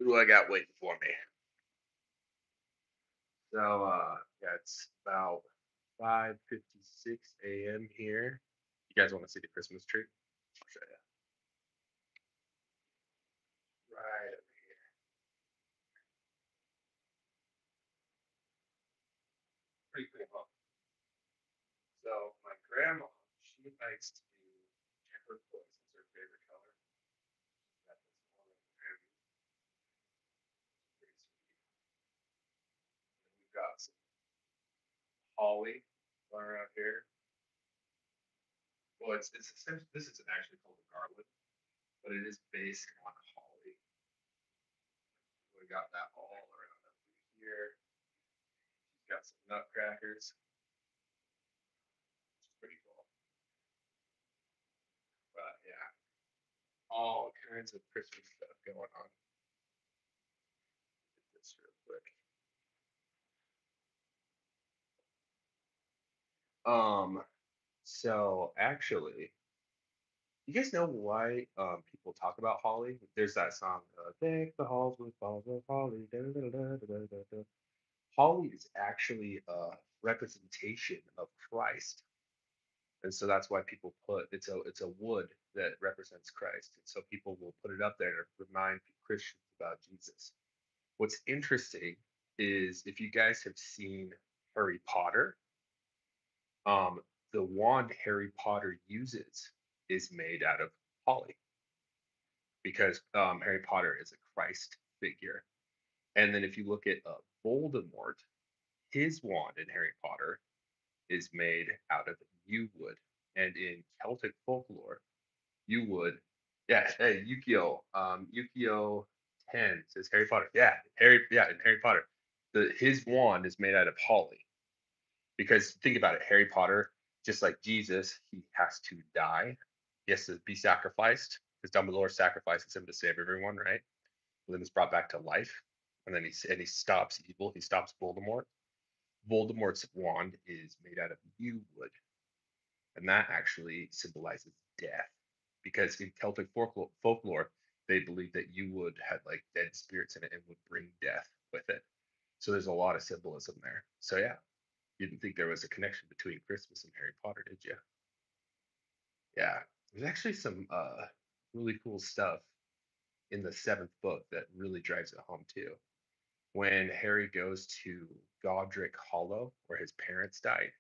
What do I got waiting for me? So yeah, it's about 5:56 a.m. here. You guys want to see the Christmas tree? I'll show you. Right over here. Pretty cool, huh? So my grandma, she likes to do turquoise as her favorite color. Got this one and pretty sweet. And we've got some holly around here. Well, it's essentially this isn't actually called a garland, but it is based on holly. We got that all around up through here. She's got some nutcrackers, which is pretty cool. But yeah, all kinds of Christmas stuff going on. Get this real quick. Um, so actually, you guys know why people talk about holly? There's that song, "Deck the halls with balls of holly." Da, da, da, da, da, da, da, da. Holly is actually a representation of Christ, and so that's why people put it's a wood that represents Christ, and so people will put it up there to remind Christians about Jesus. What's interesting is if you guys have seen Harry Potter, um, the wand Harry Potter uses is made out of holly because Harry Potter is a Christ figure. And then if you look at Voldemort, his wand in Harry Potter is made out of yew wood. And in Celtic folklore, yew wood, yeah, hey, Yukio 10 says Harry Potter. Yeah, in Harry Potter. His wand is made out of holly. Because think about it, Harry Potter, just like Jesus, he has to die. He has to be sacrificed because Dumbledore sacrifices him to save everyone, right? And then he's brought back to life, and then he stops evil. He stops Voldemort. Voldemort's wand is made out of yew wood, and that actually symbolizes death. Because in Celtic folklore, they believe that yew wood had like dead spirits in it and would bring death with it. So there's a lot of symbolism there. So yeah, you didn't think there was a connection between Christmas and Harry Potter, did you? Yeah, there's actually some really cool stuff in the seventh book that really drives it home too. When Harry goes to Godric Hollow, where his parents died,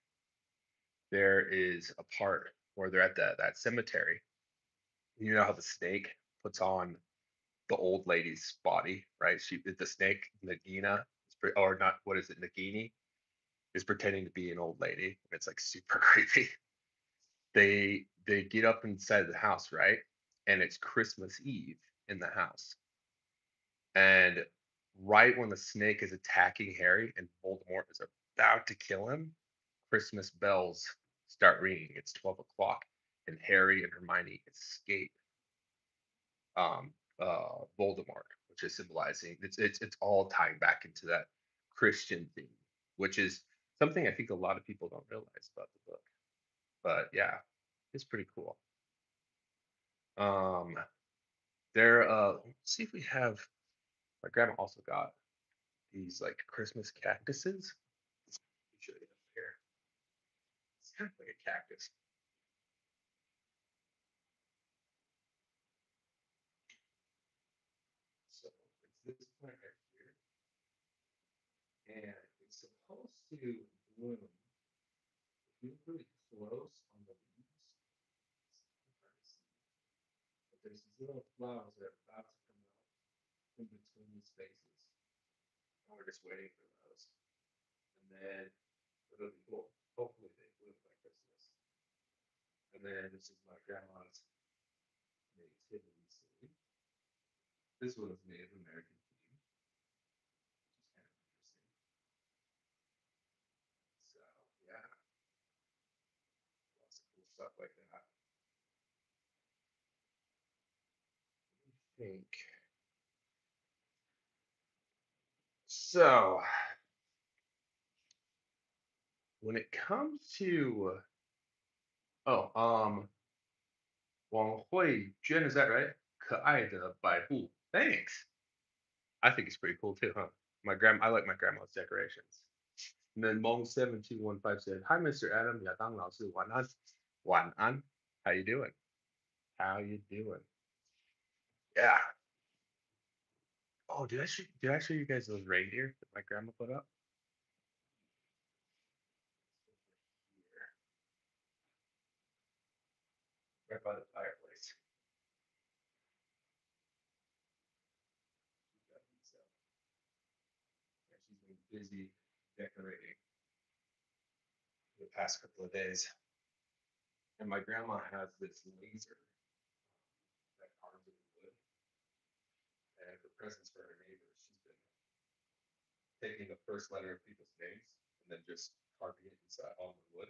there is a part where they're at that cemetery. You know how the snake puts on the old lady's body, right? The snake Nagina, or not, what is it, Nagini, is pretending to be an old lady. And it's like super creepy. They get up inside the house, right? And it's Christmas Eve in the house. And right when the snake is attacking Harry and Voldemort is about to kill him, Christmas bells start ringing. It's 12 o'clock, and Harry and Hermione escape um, Voldemort, which is symbolizing it's all tying back into that Christian theme, which is something I think a lot of people don't realize about the book. But yeah, it's pretty cool. Um, let's see if we have. My grandma also got these like Christmas cactuses. Let me show you up here. It's kind of like a cactus. So it's this plant right here, and it's supposed to bloom. If you look really close on the leaves, but there's these little flowers that are about to come out in between the spaces. And we're just waiting for those. And then it'll be cool. Hopefully they bloom by Christmas. And then this is my grandma's nativity scene. This one's Native American theme, which is kind of interesting. So yeah, lots of cool stuff like that. I think so. When it comes to oh, 王慧娟, is that right? 可爱的百步. Thanks. I think it's pretty cool too, huh? I like my grandma's decorations. And then Mong7215 said, "Hi, Mr. Adam, 亚当老师,晚安. How you doing? How you doing? Yeah. Oh, did I show you guys those reindeer that my grandma put up? Right by the fireplace. So, yeah, she's been busy decorating the past couple of days. And my grandma has this laser that carves in wood, and for presents for her neighbors, she's been taking the first letter of people's names and then just carving it inside on the wood.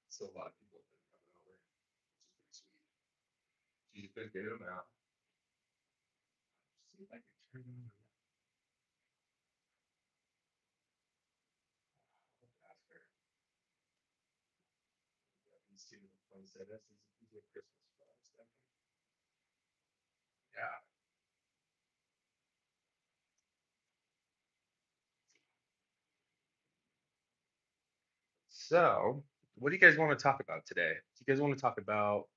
So a lot of people have been coming over, which is pretty sweet. She's been getting them out. See if I can turn them on. I'll ask her. Yeah, these two poinsettias, these are Christmas flowers, definitely. Yeah. So, what do you guys want to talk about today? Do you guys want to talk about?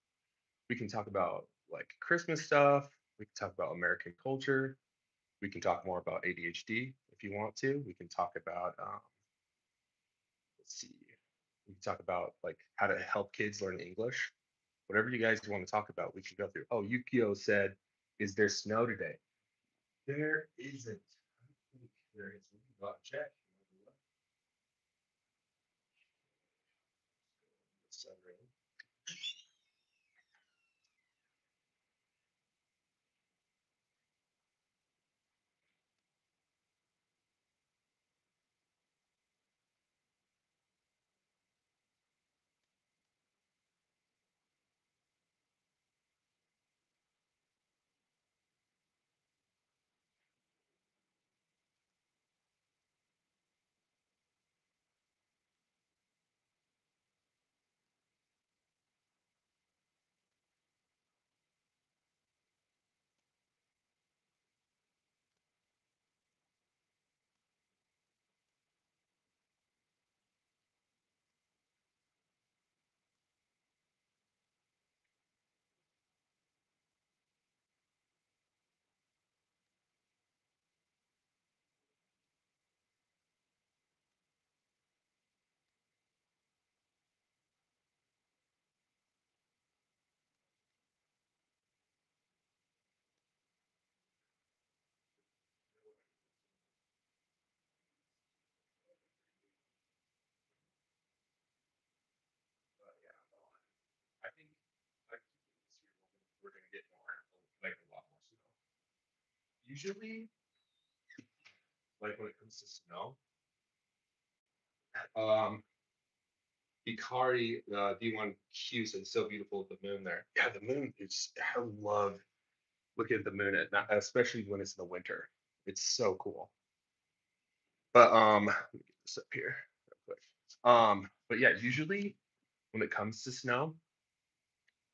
We can talk about like Christmas stuff. We can talk about American culture. We can talk more about ADHD if you want to. We can talk about let's see. We can talk about like how to help kids learn English. Whatever you guys want to talk about, we can go through. Oh, Yukio said, "Is there snow today?" There isn't. I don't think there is. We can go out and check. But yeah, I think like this year we're gonna get more, like a lot more snow. Usually, like when it comes to snow, um, Ikari D1Q said, "So beautiful the moon there." Yeah, the moon is. I love looking at the moon at night, especially when it's in the winter. It's so cool. But let me get this up here real quick. But yeah, usually when it comes to snow,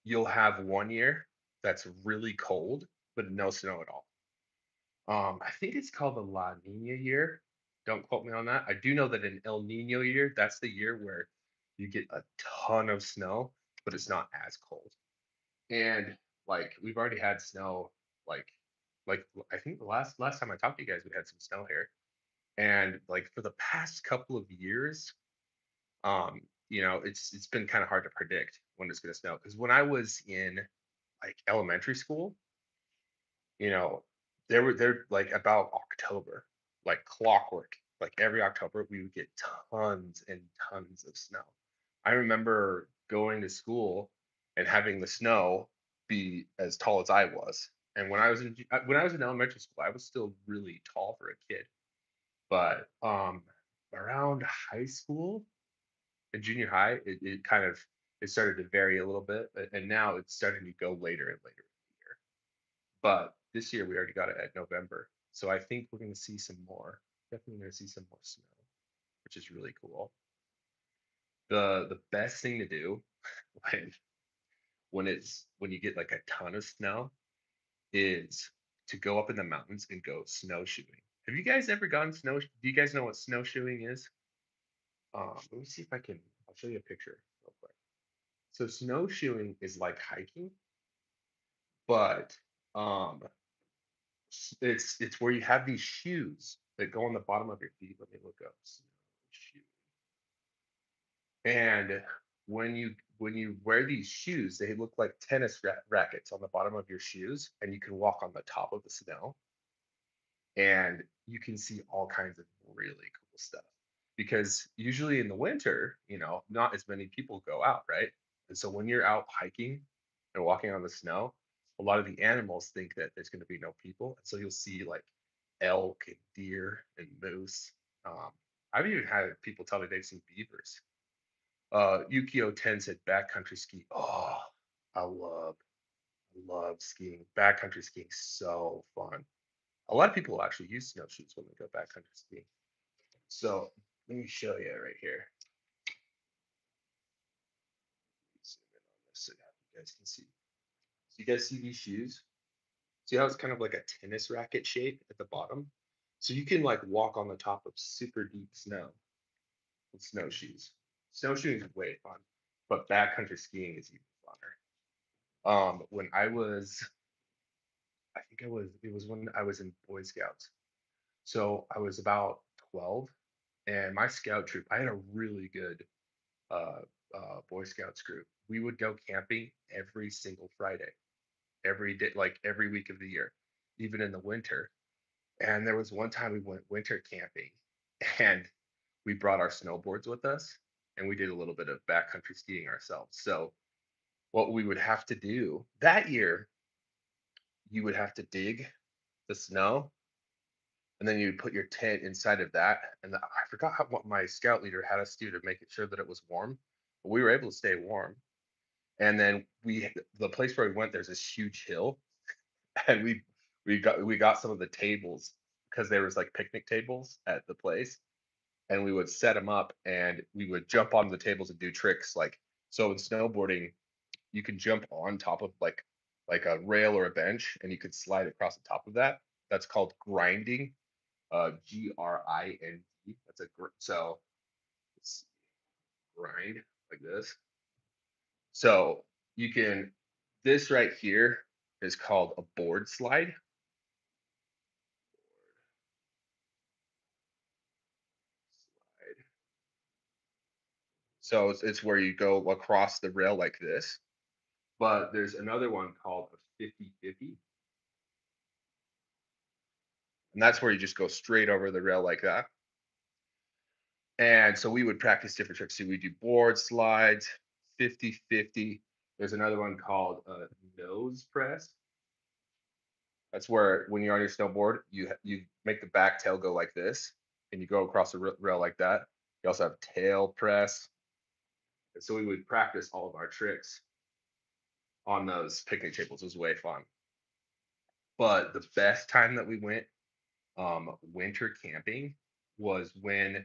you'll have one year that's really cold, but no snow at all. I think it's called the La Nina year. Don't quote me on that. I do know that in El Nino year, that's the year where you get a ton of snow, but it's not as cold. And like we've already had snow, like like I think the last time I talked to you guys, we had some snow here. And like for the past couple of years, it's been kind of hard to predict when it's going to snow. Because when I was in like elementary school, you know, there like about October, like clockwork, like every October we would get tons and tons of snow. I remember going to school and having the snow be as tall as I was. And when I was in elementary school, I was still really tall for a kid. But around high school and junior high, it kind of it started to vary a little bit, and now it's starting to go later and later in the year. But this year we already got it at November, so I think we're going to see some more. Definitely going to see some more snow, which is really cool. The best thing to do when when you get like a ton of snow is to go up in the mountains and go snowshoeing. Have you guys ever gone snow? Do you guys know what snowshoeing is? Let me see if I can. I'll show you a picture real quick. So snowshoeing is like hiking, but um, it's where you have these shoes that go on the bottom of your feet. Let me look up snowshoe. And when you wear these shoes, they look like tennis rackets on the bottom of your shoes, and you can walk on the top of the snow, and you can see all kinds of really cool stuff. Because usually in the winter, not as many people go out, right? And so when you're out hiking and walking on the snow, a lot of the animals think that there's going to be no people, and so you'll see like elk and deer and moose. Um, I've even had people tell me they've seen beavers. Yukio 10 said backcountry ski. Oh, I love skiing. Backcountry skiing so fun. A lot of people actually use snowshoes when they go backcountry skiing. So let me show you right here. Zoom in on this so you guys can see. So you guys see these shoes? See how it's kind of like a tennis racket shape at the bottom? So you can like walk on the top of super deep snow with snowshoes. Snowshoeing is way fun, but backcountry skiing is even funner. When I was, I think it was when I was in Boy Scouts. So I was about 12, and my scout troop, I had a really good uh, Boy Scouts group. We would go camping every single Friday, every day, like every week of the year, even in the winter. And there was one time we went winter camping, and we brought our snowboards with us, and we did a little bit of backcountry skiing ourselves. So what we would have to do that year, you would have to dig the snow, and then you put your tent inside of that. And I forgot what my scout leader had us do to make it sure that it was warm, but we were able to stay warm. And then the place where we went, there's this huge hill, and we got some of the tables because there was like picnic tables at the place, and we would set them up, and we would jump on the tables and do tricks like, so in snowboarding you can jump on top of like a rail or a bench, and you could slide across the top of that. That's called grinding. Grind. So it's grind like this. So you can this right here is called a board slide. Slide. So it's where you go across the rail like this. But there's another one called a 50-50, and that's where you just go straight over the rail like that. And so we would practice different tricks. So we do board slides, 50-50. There's another one called a nose press. That's where when you're on your snowboard, you make the back tail go like this, and you go across the rail like that. You also have tail press. And so we would practice all of our tricks on those picnic tables. It was way fun. But the best time that we went winter camping was when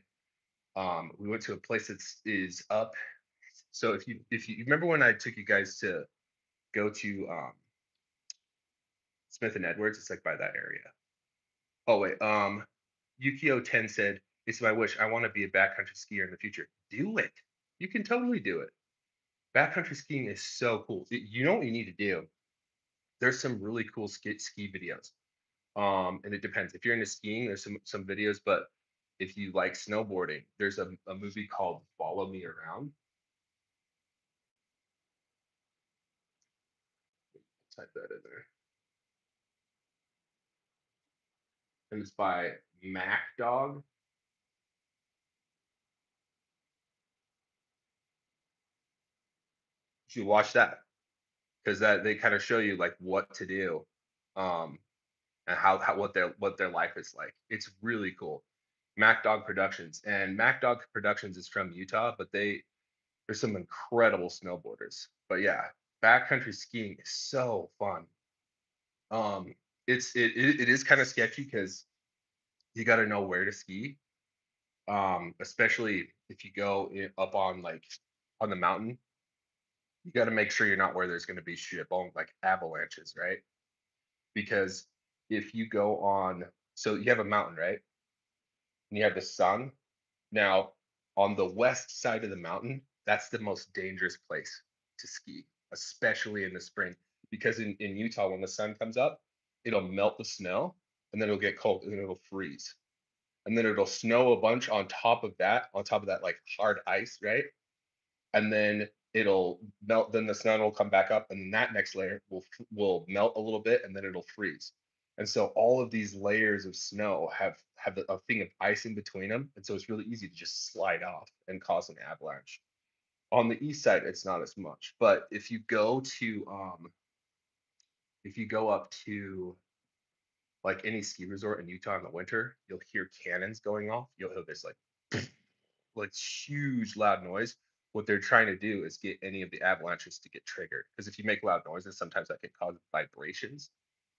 we went to a place that is up. So if you remember when I took you guys to go to Smith and Edwards, it's like by that area. Oh wait, Yukio 10 said, "It's my wish. I want to be a backcountry skier in the future." Do it. You can totally do it. Backcountry skiing is so cool. You know what you need to do? There's some really cool ski videos. And it depends. If you're into skiing, there's some videos, but if you like snowboarding, there's a movie called Follow Me Around. Type that in there. And it's by Mac Dog. You should watch that because that they kind of show you like what to do, um, and how what their life is like. It's really cool. Mac Dog Productions, and Mac Dog Productions is from Utah, but there's some incredible snowboarders. But yeah, backcountry skiing is so fun. Um, it is kind of sketchy because you got to know where to ski, especially if you go up on like on the mountain. You got to make sure you're not where there's going to be shit bone like avalanches, right? Because if you go on, so you have a mountain, right? And you have the sun. Now, on the west side of the mountain, that's the most dangerous place to ski, especially in the spring, because in Utah, when the sun comes up, it'll melt the snow and then it'll get cold and then it'll freeze. And then it'll snow a bunch on top of that like hard ice, right? And then it'll melt, then the snow will come back up and that next layer will melt a little bit and then it'll freeze. And so all of these layers of snow have a thing of ice in between them, and so it's really easy to just slide off and cause an avalanche. On the east side it's not as much, but if you go up to like any ski resort in Utah in the winter, you'll hear cannons going off. You'll hear this like huge loud noise. What they're trying to do is get any of the avalanches to get triggered. Because if you make loud noises, sometimes that can cause vibrations,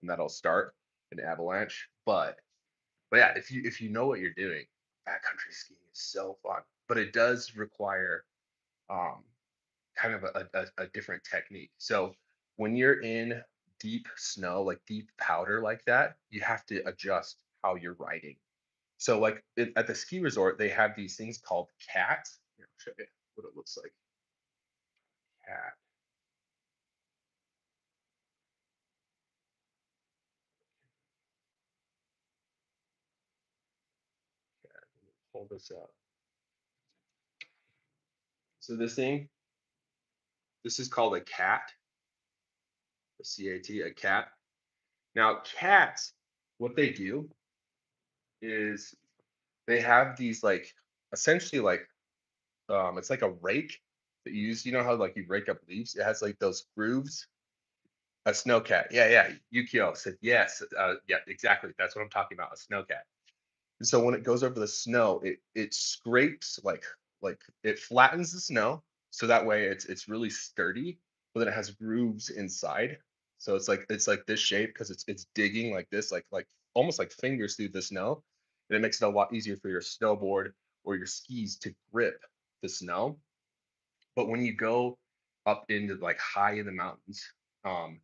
and that'll start an avalanche. But yeah, if you know what you're doing, backcountry skiing is so fun. But it does require um, kind of a different technique. So when you're in deep snow, like deep powder like that, you have to adjust how you're riding. So like at the ski resort, they have these things called cats. Here, I'll show you what it looks like. Cat, cat. Let me pull this up. So this is called a cat, a CAT, a cat. Now cats, what they do is they have these like essentially like it's like a rake that you use. You know how like you rake up leaves? It has like those grooves. A snowcat. Yeah, yeah. Yukio said yes. Yeah, exactly. That's what I'm talking about. A snowcat. And so when it goes over the snow, it scrapes like it flattens the snow so that way it's really sturdy, but then it has grooves inside. So it's like this shape because it's digging like this, like almost like fingers through the snow. And it makes it a lot easier for your snowboard or your skis to grip the snow. But when you go up into like high in the mountains, um,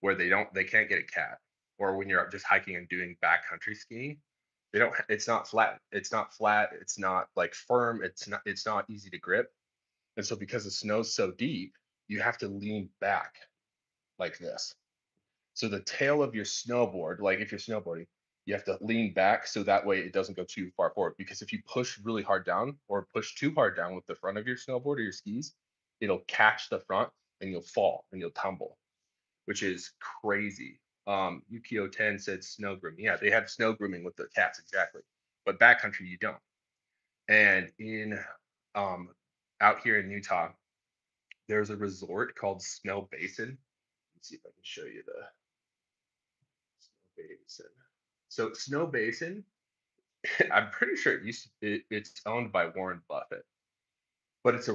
where they can't get a cat, or when you're just hiking and doing backcountry skiing, they don't. It's not flat. It's not flat. It's not like firm. It's not easy to grip. And so because the snow's so deep, you have to lean back like this. So the tail of your snowboard, like if you're snowboarding, you have to lean back so that way it doesn't go too far forward. Because if you push really hard down or push too hard down with the front of your snowboard or your skis, it'll catch the front and you'll fall and you'll tumble, which is crazy. Yukio 10 said snow grooming. Yeah, they have snow grooming with the cats exactly, but backcountry you don't. And in um, out here in Utah, there's a resort called Snow Basin. Let's see if I can show you the Snow Basin. So Snow Basin, I'm pretty sure it's owned by Warren Buffett, but it's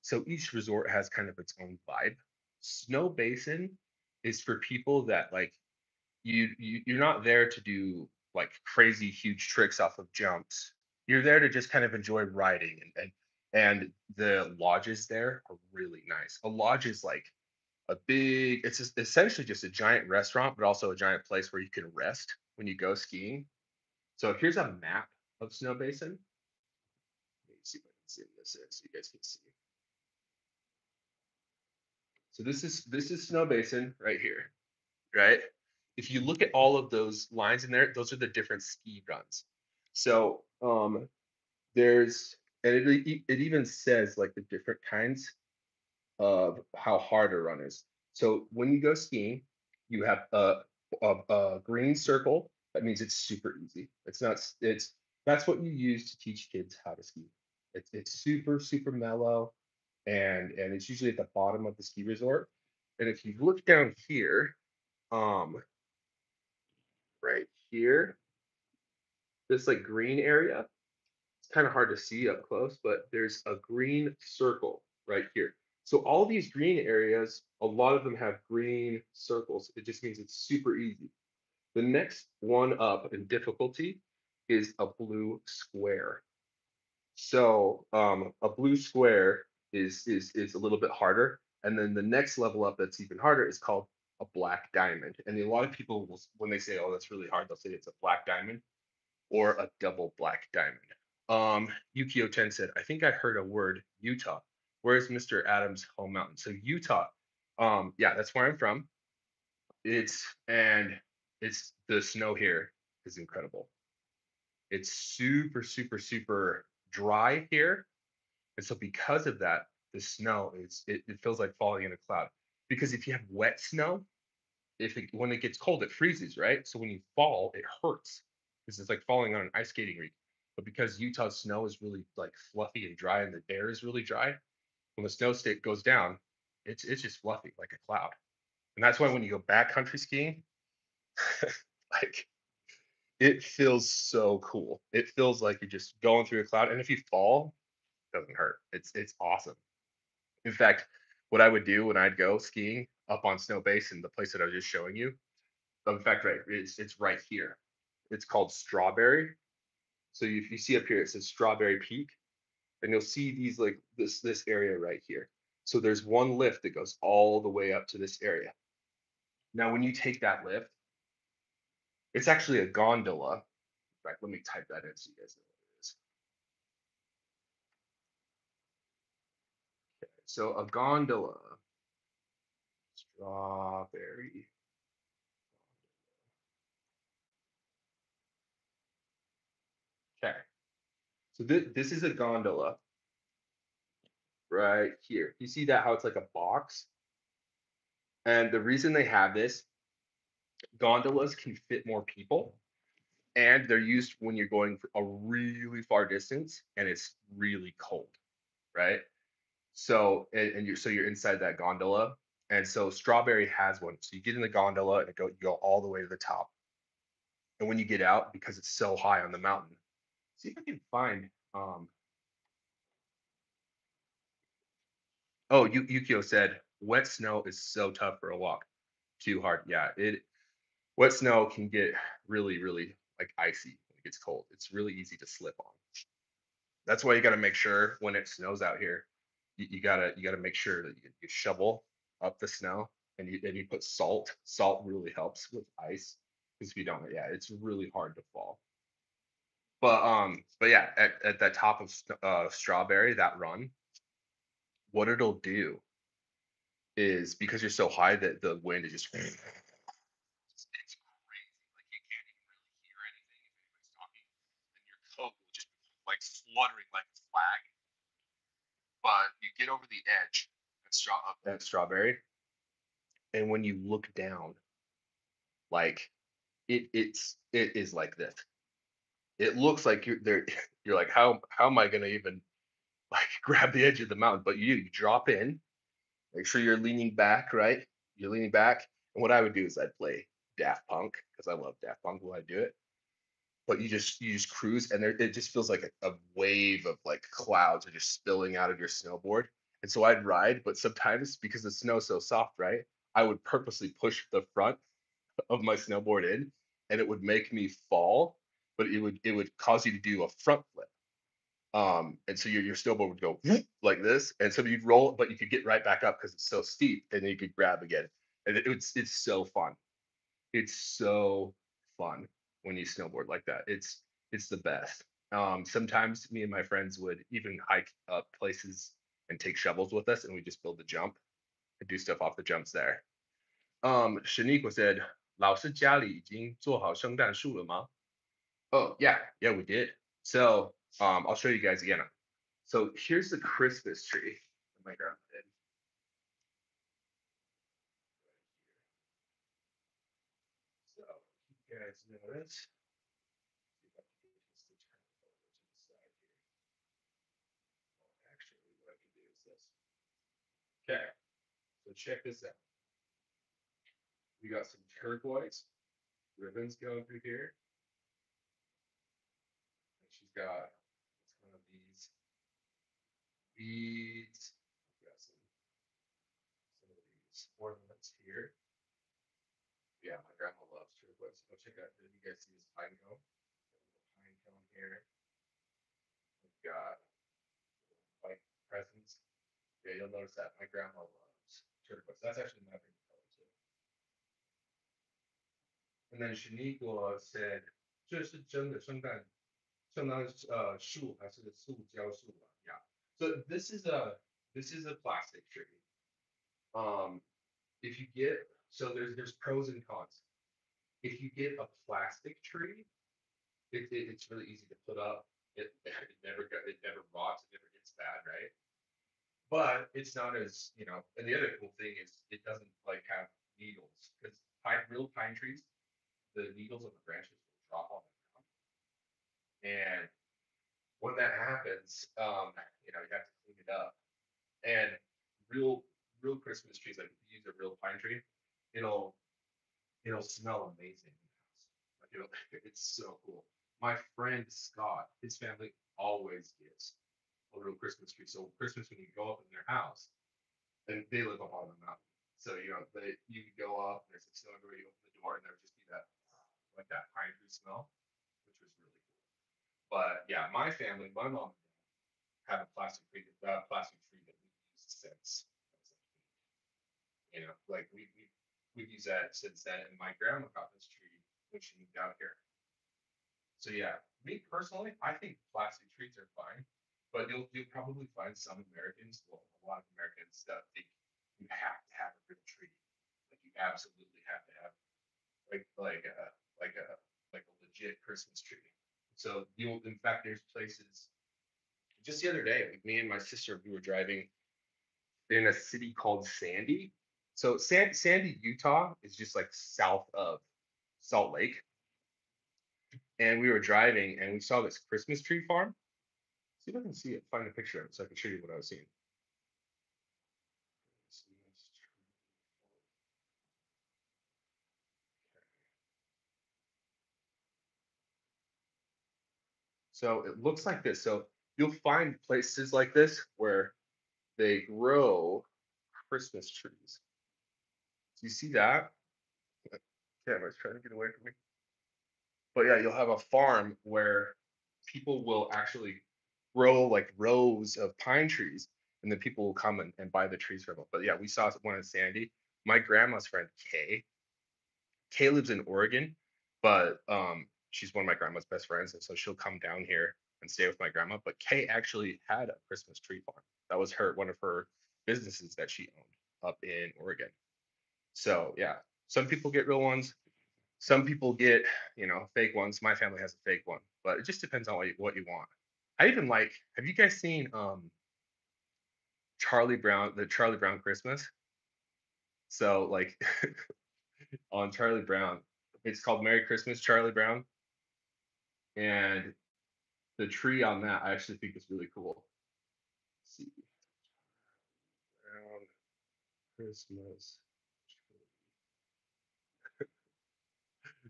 so each resort has kind of its own vibe. Snow Basin is for people that like you're not there to do like crazy huge tricks off of jumps. You're there to just kind of enjoy riding and the lodges there are really nice. A lodge is like essentially just a giant restaurant, but also a giant place where you can rest when you go skiing. So here's a map of Snow Basin. Let me see if I can zoom this in so you guys can see. So this is Snow Basin right here, right? If you look at all of those lines in there, those are the different ski runs. So there's and it even says like the different kinds of how hard a run is. So when you go skiing, you have a green circle. That means it's super easy. It's not. It's That's what you use to teach kids how to ski. It's super mellow, and it's usually at the bottom of the ski resort. And if you look down here, um, right here, this like green area, it's kind of hard to see up close, but there's a green circle right here. So all these green areas, a lot of them have green circles. It just means it's super easy. The next one up in difficulty is a blue square. So a blue square is a little bit harder, and then the next level up that's even harder is called a black diamond. And a lot of people will, when they say, "Oh, that's really hard," they'll say it's a black diamond or a double black diamond. Yukio Ten said, "I think I heard a word Utah. Where's Mr. Adams' home mountain?" So Utah, yeah, that's where I'm from. And it's the snow here is incredible. It's super, super, super dry here. And so because of that, the snow it feels like falling in a cloud. Because if you have wet snow, when it gets cold, it freezes, right? So when you fall, it hurts because it's like falling on an ice skating rink. But because Utah's snow is really like fluffy and dry, and the air is really dry, when the snow state goes down, it's just fluffy like a cloud. And that's why when you go backcountry skiing, like it feels so cool. It feels like you're just going through a cloud. And if you fall, it doesn't hurt. It's awesome. In fact, what I would do when I'd go skiing up on Snow Basin, the place that I was just showing you, in fact, right, it's right here. It's called Strawberry. So if you see up here, it says Strawberry Peak, and you'll see these like this area right here. So there's one lift that goes all the way up to this area. Now, when you take that lift, it's actually a gondola. In fact, let me type that in so you guys know what it is. So a gondola, strawberry. Okay. So this is a gondola right here. You see that how it's like a box? And the reason they have this, gondolas can fit more people, and they're used when you're going for a really far distance and it's really cold, right? And you're inside that gondola. And so Strawberry has one. So you get in the gondola and you go all the way to the top. And when you get out, because it's so high on the mountain, see if I can find oh, Yukio said wet snow is so tough for a walk. Too hard. Yeah, it wet snow can get really, really like icy when it gets cold. It's really easy to slip on. That's why you got to make sure when it snows out here, you gotta make sure that you shovel up the snow and you put salt. Salt really helps with ice because if you don't, yeah, it's really hard to fall. But yeah, at that top of Strawberry, that run, what it'll do is because you're so high that the wind is just it's crazy. Like you can't even really hear anything if anybody's talking, and your coat will just be like fluttering like a flag. But you get over the edge at Strawberry, and when you look down, like it is like this. It looks like you're there. You're like, how am I gonna even like grab the edge of the mountain? But you drop in, make sure you're leaning back, right? You're leaning back. And what I would do is I'd play Daft Punk because I love Daft Punk while I do it. But you just cruise, and it just feels like a wave of like clouds are just spilling out of your snowboard. And so I'd ride, but sometimes because the snow's so soft, right? I would purposely push the front of my snowboard in, and it would make me fall, but it would cause you to do a front flip. And so your snowboard would go like this, and so you'd roll, but you could get right back up because it's so steep, and then you could grab again. And it's so fun. It's so fun when you snowboard like that. It's the best. Sometimes me and my friends would even hike up places and take shovels with us, and we just build the jump and do stuff off the jumps there. Shaniqua said, 老师家里已经做好圣诞树了吗? Oh, yeah, yeah, we did. So, I'll show you guys again. So here's the Christmas tree that my grandma did. So you guys notice. See if I can get this to turn over to the side here. Actually, what I can do is this. Okay, so check this out. We got some turquoise ribbons going through here. And she's got one of these beads. We got some of these ornaments here. Yeah, my grandma loves turquoise. Go check out. Did you guys see this pine cone? Pine cone here. We've got white presents. Yeah, you'll notice that my grandma loves turquoise. That's actually my favorite color too. And then Shaniqua said,这是真的圣诞树还是塑胶树啊 Yeah. So this is a plastic tree. Um, if you get so there's pros and cons. If you get a plastic tree, it's really easy to put up. It never rots, it never gets bad, right? But it's not as and the other cool thing is it doesn't like have needles because real pine trees, the needles of the branches will drop on the ground, and when that happens, you have to clean it up. And real real Christmas trees, like if you use a real pine tree, it'll it'll smell amazing in the house. Like it's so cool. My friend Scott, his family always gets a real Christmas tree. So Christmas when you go up in their house, and they live up on the mountain. So you could go up, there's a snow everywhere, you open the door, and there would just be that like that pine tree smell, which was really cool. But yeah, my family, my mom and dad have a plastic tree that we've used since I was like 8. Like we've used that since then. And my grandma got this tree when she moved out here. So yeah, me personally, I think plastic trees are fine, but you'll probably find some Americans, well, a lot of Americans that think you have to have a real tree. Like you absolutely have to have like a like a legit Christmas tree. So in fact there's places just the other day, like me and my sister, we were driving in a city called Sandy. So Sandy, Utah is just like south of Salt Lake. And we were driving and we saw this Christmas tree farm. See if I can see it, find a picture of it so I can show you what I was seeing. So it looks like this. So you'll find places like this where they grow Christmas trees. Do you see that? Camera's trying to get away from me. But yeah, you'll have a farm where people will actually grow like rows of pine trees, and then people will come and buy the trees from them. But yeah, we saw one in Sandy. My grandma's friend Kay lives in Oregon, but she's one of my grandma's best friends, and so she'll come down here and stay with my grandma. But Kay actually had a Christmas tree farm. That was one of her businesses that she owned up in Oregon. So yeah, some people get real ones, some people get, fake ones. My family has a fake one, but it just depends on what you want. I even like, have you guys seen the Charlie Brown Christmas? So like on Charlie Brown, it's called Merry Christmas, Charlie Brown. And the tree on that I actually think is really cool. Let's see, Brown Christmas.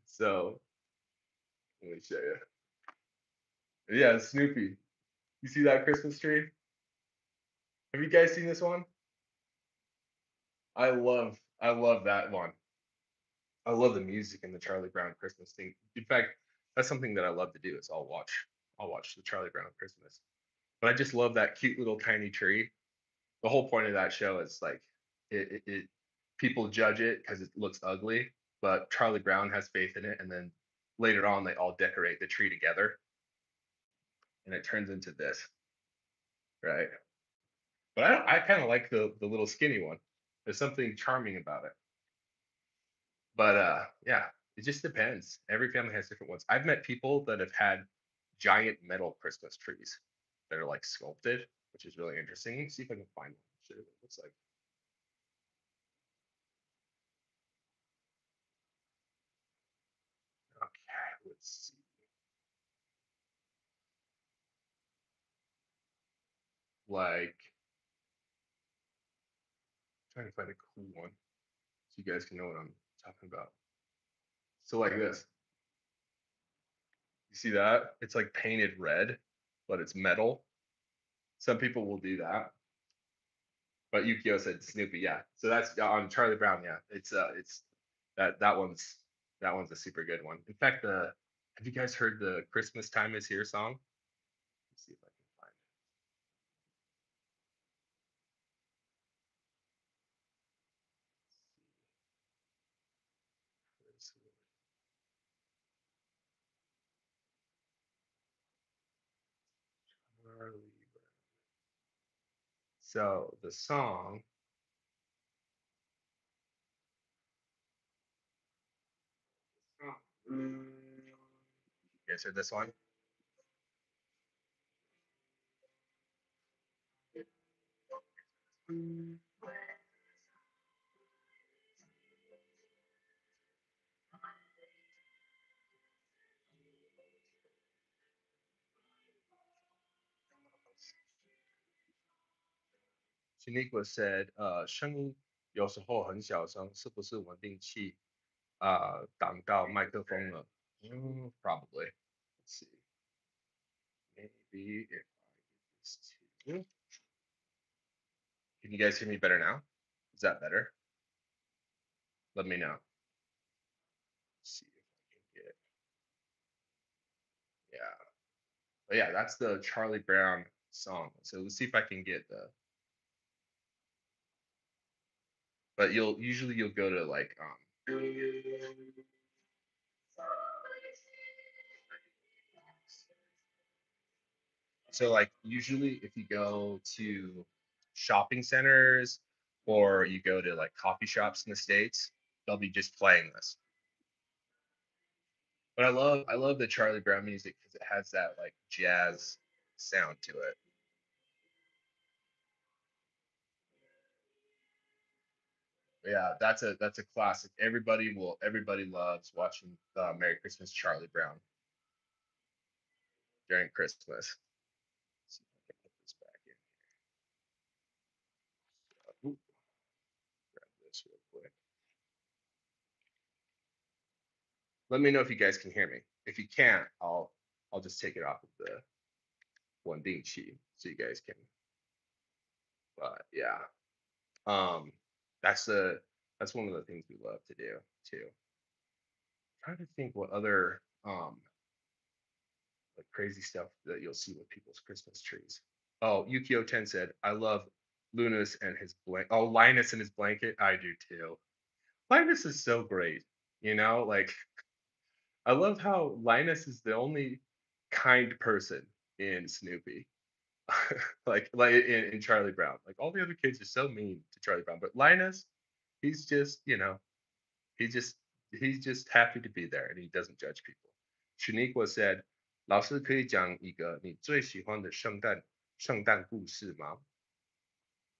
So let me show you. Yeah, Snoopy. You see that Christmas tree? Have you guys seen this one? I love that one. I love the music and the Charlie Brown Christmas thing. In fact, that's something that I love to do is I'll watch the Charlie Brown Christmas. But I just love that cute little tiny tree. The whole point of that show is like it people judge it because it looks ugly, but Charlie Brown has faith in it, and then later on they all decorate the tree together, and it turns into this, right? But I kind of like the little skinny one. There's something charming about it. But yeah, it just depends. Every family has different ones. I've met people that have had giant metal Christmas trees that are like sculpted, which is really interesting. Let me see if I can find one. Show you what it looks like. Okay, let's see. Like, trying to find a cool one so you guys can know what I'm talking about. So like this. You see that? It's like painted red, but it's metal. Some people will do that. But Yukio said Snoopy, yeah. So that's on Charlie Brown, yeah. It's that one's a super good one. In fact, have you guys heard the Christmas Time Is Here song? Let's see if I can find it. Charlie. So the song. You guys heard this one? Shaniqua said, 声音有时候很小声，是不是稳定器挡到麦克风了？ Probably. Let's see. Maybe if I get this to. Can you guys hear me better now? Is that better? Let me know. Let's see if I can get. Yeah. But yeah, that's the Charlie Brown song. So let's see if I can get the. But you'll go to like so like usually if you go to shopping centers or you go to like coffee shops in the States, they'll be just playing this. But I love the Charlie Brown music because it has that like jazz sound to it. Yeah, that's a classic. Everybody loves watching Merry Christmas Charlie Brown during Christmas. Let's see if I can put this back in. Ooh, grab this real quick. Let me know if you guys can hear me. If you can't, I'll just take it off of the one Ding Chi so you guys can. But yeah, um, that's the that's one of the things we love to do too. Trying to think what other like crazy stuff that you'll see with people's Christmas trees. Oh, Yukio Ten said, I love Linus and his blanket. Oh, Linus and his blanket. I do too. Linus is so great. Like I love how Linus is the only kind person in Snoopy. like in Charlie Brown. Like all the other kids are so mean to Charlie Brown, but Linus, he's just, he just he's just happy to be there and he doesn't judge people. Shaniqua said, 老师可以讲一个你最喜欢的圣诞故事吗?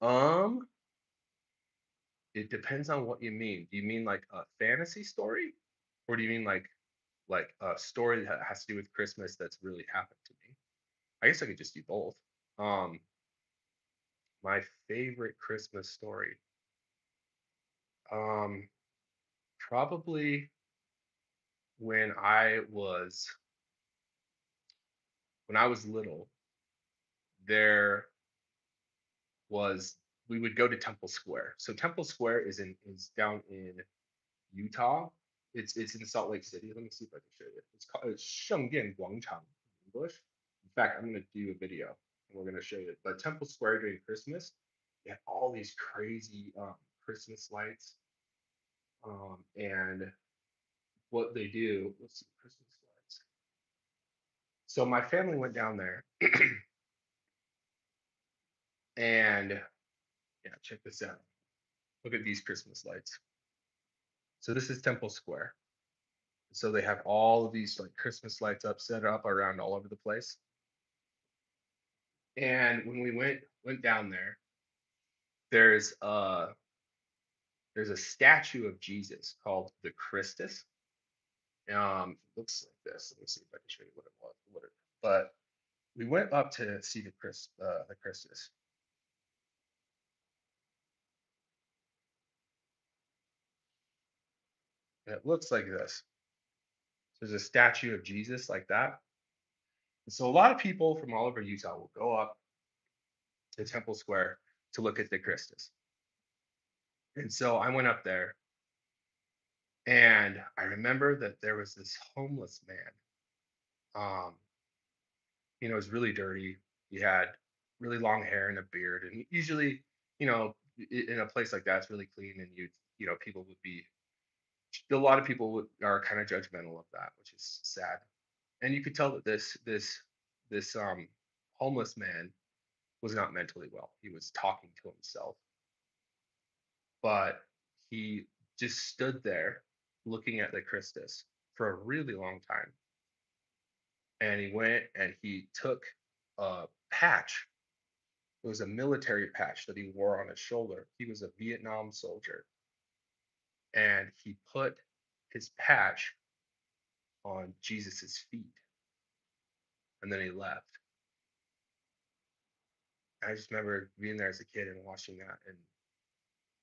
Um, it depends on what you mean. Do you mean like a fantasy story, or do you mean like a story that has to do with Christmas that's really happened to me? I guess I could just do both. Um, my favorite Christmas story. Um, probably when I was little, there was we would go to Temple Square. So Temple Square is down in Utah. It's in Salt Lake City. Let me see if I can show you. It's called Shengdian Guangchang in English. In fact, I'm gonna do a video and we're gonna show you. But Temple Square during Christmas, they have all these crazy Christmas lights. And what they do, let's see, Christmas lights. So my family went down there and yeah, check this out. Look at these Christmas lights. So this is Temple Square. So they have all of these like Christmas lights set up around all over the place. And when we went down there, there's a there's a statue of Jesus called the Christus. Looks like this. Let me see if I can show you what it was. But we went up to see the Christus. And it looks like this. There's a statue of Jesus like that. And so a lot of people from all over Utah will go up to Temple Square to look at the Christus. And so I went up there and I remember that there was this homeless man. Um, he was really dirty. He had really long hair and a beard. And usually, in a place like that, it's really clean and people would be a lot of people are kind of judgmental of that, which is sad. And you could tell that this homeless man was not mentally well. He was talking to himself, but he just stood there looking at the Christus for a really long time. And he went and he took a patch. It was a military patch that he wore on his shoulder. He was a Vietnam soldier. And he put his patch on Jesus's feet. And then he left. I just remember being there as a kid and watching that and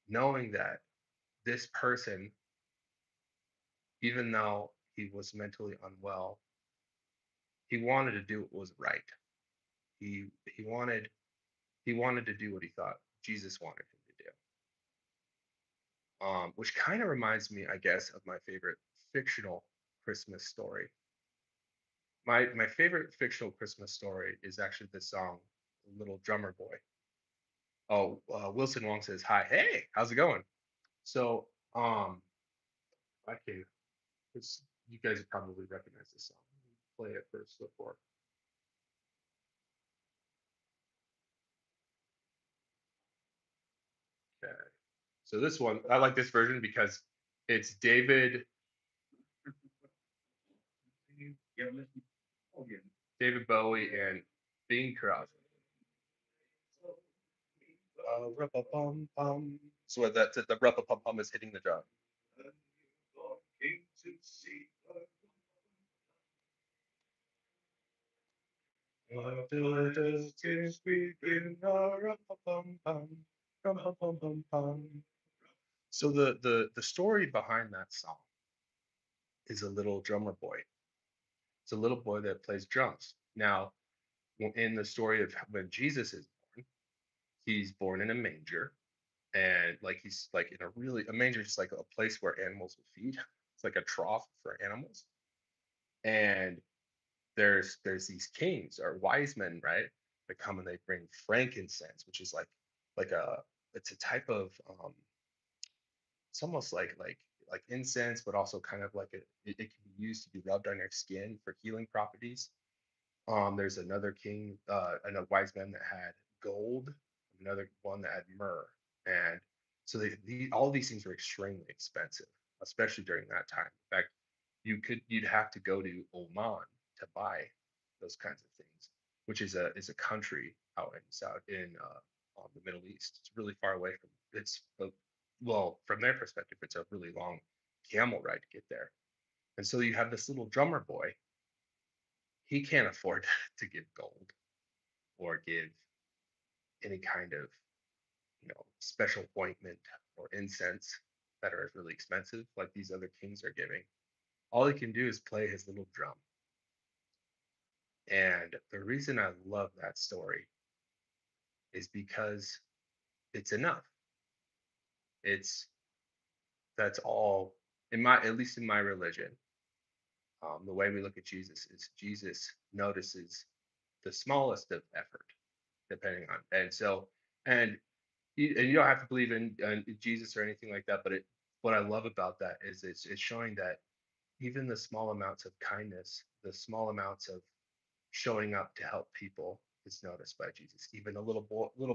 knowing that this person, even though he was mentally unwell, he wanted to do what was right. He wanted to do what he thought Jesus wanted him to do. Which kind of reminds me, I guess, of my favorite fictional Christmas story. My favorite fictional Christmas story is actually the song "Little Drummer Boy." Oh, Wilson Wong says hi. Hey, how's it going? So, I can, it's, you guys would probably recognize this song. Play it first before. Okay. So this one, I like this version because it's David Bowie and Bing Crosby. Rupa-pum-pum. So what that's it, the rupa pum pum is hitting the drum. So the story behind that song is a little drummer boy. It's a little boy that plays drums. Now, in the story of when Jesus is born, he's born in a manger, and like he's like in a really a manger is just like a place where animals would feed. It's like a trough for animals. And there's these kings or wise men, right? That come and they bring frankincense, which is like a it's a type of it's almost like incense, but also kind of like it can be used to be rubbed on your skin for healing properties. There's another king, and a wise man that had gold, another one that had myrrh, and so all these things were extremely expensive, especially during that time. In fact, you'd have to go to Oman to buy those kinds of things, which is a country out in South in on the Middle East. It's really far away from well, from their perspective, it's a really long camel ride to get there. And so you have this little drummer boy. He can't afford to give gold or give any kind of special ointment or incense that are really expensive like these other kings are giving. All he can do is play his little drum. And the reason I love that story is because it's enough. It's that's all in my at least in my religion. The way we look at Jesus is Jesus notices the smallest of effort, depending on and and you don't have to believe in Jesus or anything like that. But what I love about that is it's showing that even the small amounts of kindness, the small amounts of showing up to help people is noticed by Jesus. Even a little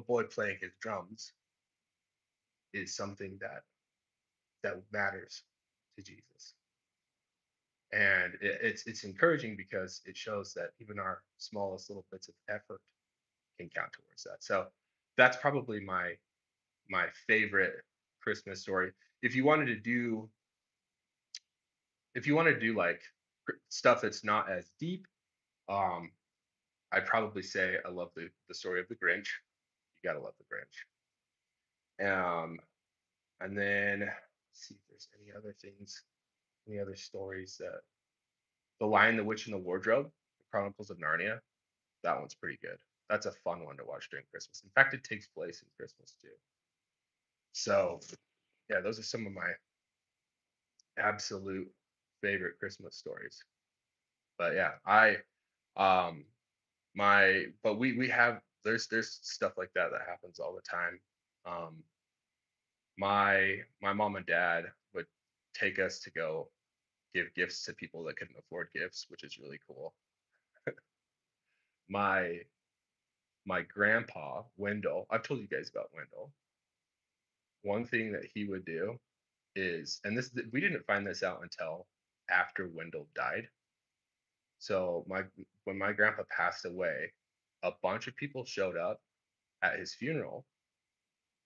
boy playing his drums is something that matters to Jesus. And it's encouraging because it shows that even our smallest little bits of effort can count towards that. So that's probably my favorite Christmas story. If you wanted to do if you want to do like stuff that's not as deep, um, I'd probably say I love the story of the Grinch. You gotta love the Grinch. And then let's see if there's any other things, any other stories that The Lion, the Witch, and the Wardrobe, The Chronicles of Narnia. That one's pretty good. That's a fun one to watch during Christmas. In fact, it takes place in Christmas too. So yeah, those are some of my absolute favorite Christmas stories. But yeah, I um my but we have there's stuff like that happens all the time. Um my mom and dad would take us to go give gifts to people that couldn't afford gifts, which is really cool. My my grandpa, Wendell, I've told you guys about Wendell. One thing that he would do is, and this we didn't find this out until after Wendell died. So my when my grandpa passed away, a bunch of people showed up at his funeral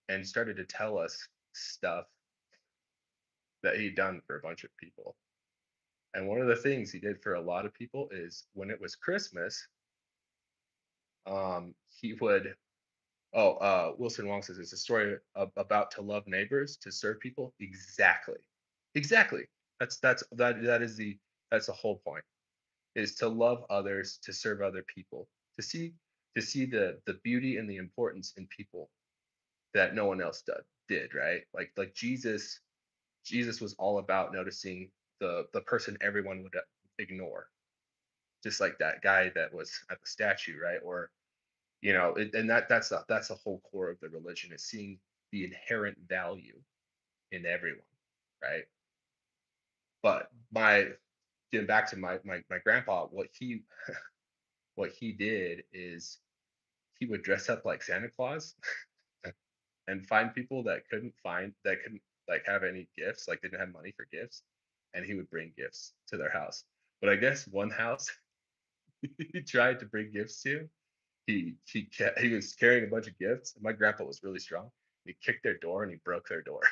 and started to tell us stuff that he'd done for a bunch of people. And one of the things he did for a lot of people is when it was Christmas, he would. Oh, Wilson Wong says it's a story about to love neighbors, to serve people. Exactly, exactly. That is that's the whole point, is to love others, to serve other people, to see the beauty and the importance in people that no one else did, right? Like Jesus was all about noticing the person everyone would ignore, just like that guy that was at the statue, right? Or and that's the whole core of the religion, is seeing the inherent value in everyone, right? But getting back to my grandpa, what he did is he would dress up like Santa Claus and find people that couldn't like have any gifts, like didn't have money for gifts, and he would bring gifts to their house. But I guess one house he tried to bring gifts to, he was carrying a bunch of gifts, and my grandpa was really strong. He kicked their door and he broke their door.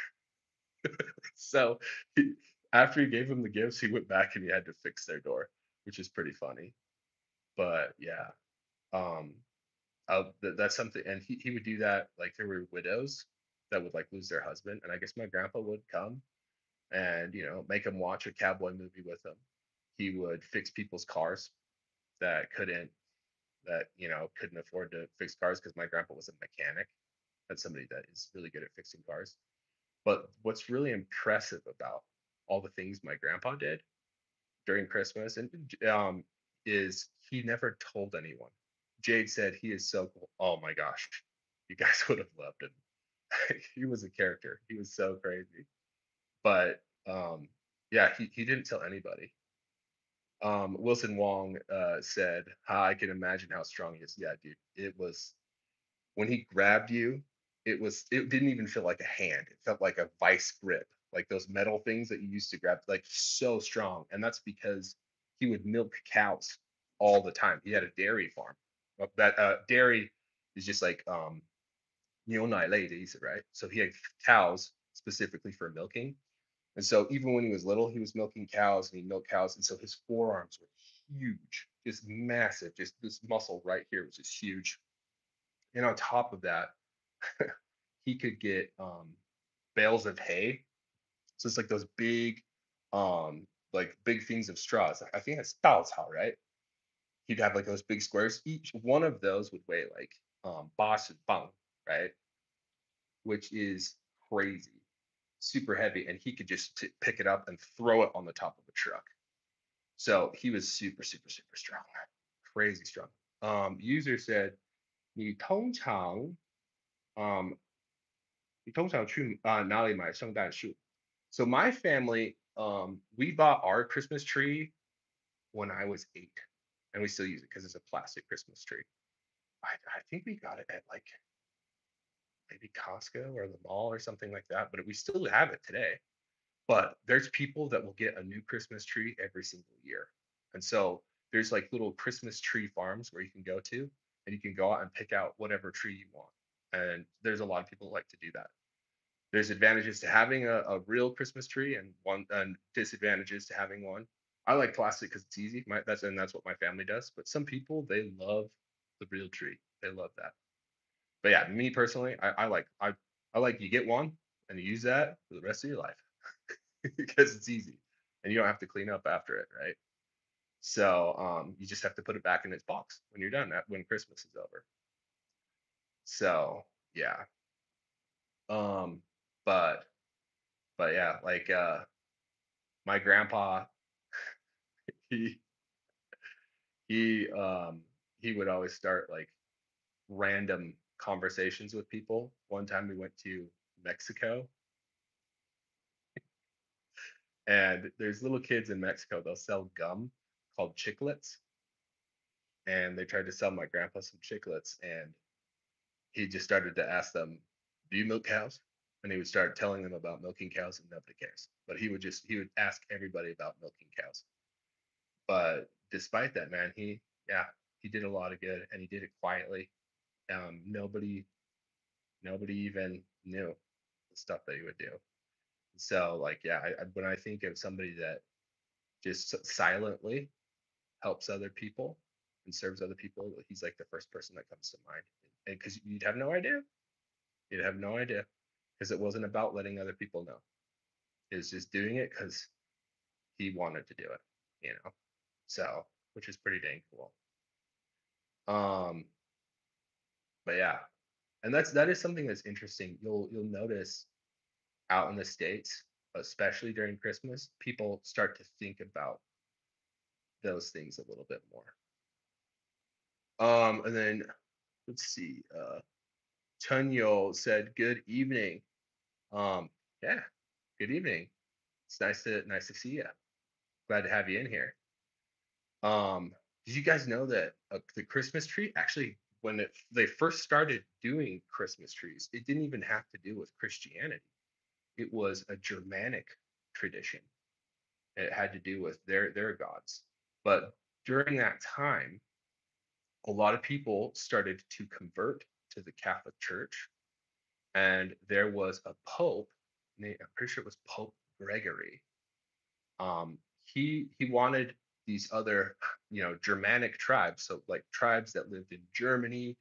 So he, after he gave them the gifts, he went back and he had to fix their door, which is pretty funny. But yeah, um, that's something, and he would do that. Like there were widows that would like lose their husband, and I guess my grandpa would come and make them watch a cowboy movie with him. He would fix people's cars that couldn't afford to fix cars, because my grandpa was a mechanic. That's somebody that is really good at fixing cars. But what's really impressive about all the things my grandpa did during Christmas and is he never told anyone. Jade said he is so cool. Oh my gosh, you guys would have loved him. He was a character. He was so crazy. But yeah, he didn't tell anybody. Wilson Wong said, I can imagine how strong he is. Yeah, dude. It was when he grabbed you, it didn't even feel like a hand. It felt like a vice grip, like those metal things that you used to grab, like so strong. And that's because he would milk cows all the time. He had a dairy farm. That dairy is just like 牛奶类的意思, right? So he had cows specifically for milking. And so even when he was little, he was milking cows and he milked cows. And so his forearms were huge, just massive. Just this muscle right here was just huge. And on top of that, he could get bales of hay. So it's like those big things of straws. I think that's Baozao, right? He'd have like those big squares. Each one of those would weigh like Bosch bang, right? Which is crazy, super heavy. And he could just pick it up and throw it on the top of a truck. So he was super, super, super strong, crazy strong. User said, 你通常 um 你通常去哪里买圣诞树? So my family, we bought our Christmas tree when I was 8, and we still use it because it's a plastic Christmas tree. I think we got it at like maybe Costco or the mall or something like that, but we still have it today. But there's people that will get a new Christmas tree every single year. And so there's like little Christmas tree farms where you can go to, and you can go out and pick out whatever tree you want. And there's a lot of people that like to do that. There's advantages to having a real Christmas tree, and disadvantages to having one. I like plastic because it's easy. That's what my family does. But some people, they love the real tree. They love that. But yeah, me personally, I like, you get one and you use that for the rest of your life because it's easy and you don't have to clean up after it, right? So you just have to put it back in its box when you're done, when Christmas is over. So yeah. Um, but yeah, like my grandpa, he he um he would always start like random conversations with people. One time we went to Mexico, and there's little kids in Mexico, they'll sell gum called chiclets. and they tried to sell my grandpa some chiclets, and he just started to ask them, "Do you milk cows?" And he would start telling them about milking cows, and nobody cares. But he would ask everybody about milking cows. But despite that, man, yeah, he did a lot of good, and he did it quietly. Nobody even knew the stuff that he would do. So like, yeah, when I think of somebody that just silently helps other people and serves other people, he's like the first person that comes to mind. And because you'd have no idea, because it wasn't about letting other people know. It was just doing it because he wanted to do it, you know. So, which is pretty dang cool. Um, but yeah, and that is something that's interesting. You'll notice out in the States, especially during Christmas, people start to think about those things a little bit more. And then let's see, Tunyo said, "Good evening." Um, yeah, good evening. It's nice to see you. Glad to have you in here. Um, did you guys know that the Christmas tree actually, when they first started doing Christmas trees, it didn't even have to do with Christianity. It was a Germanic tradition. It had to do with their gods. But during that time, a lot of people started to convert to the Catholic Church, and there was a pope. I'm pretty sure it was Pope Gregory. He wanted these other, Germanic tribes, so like tribes that lived in Germany,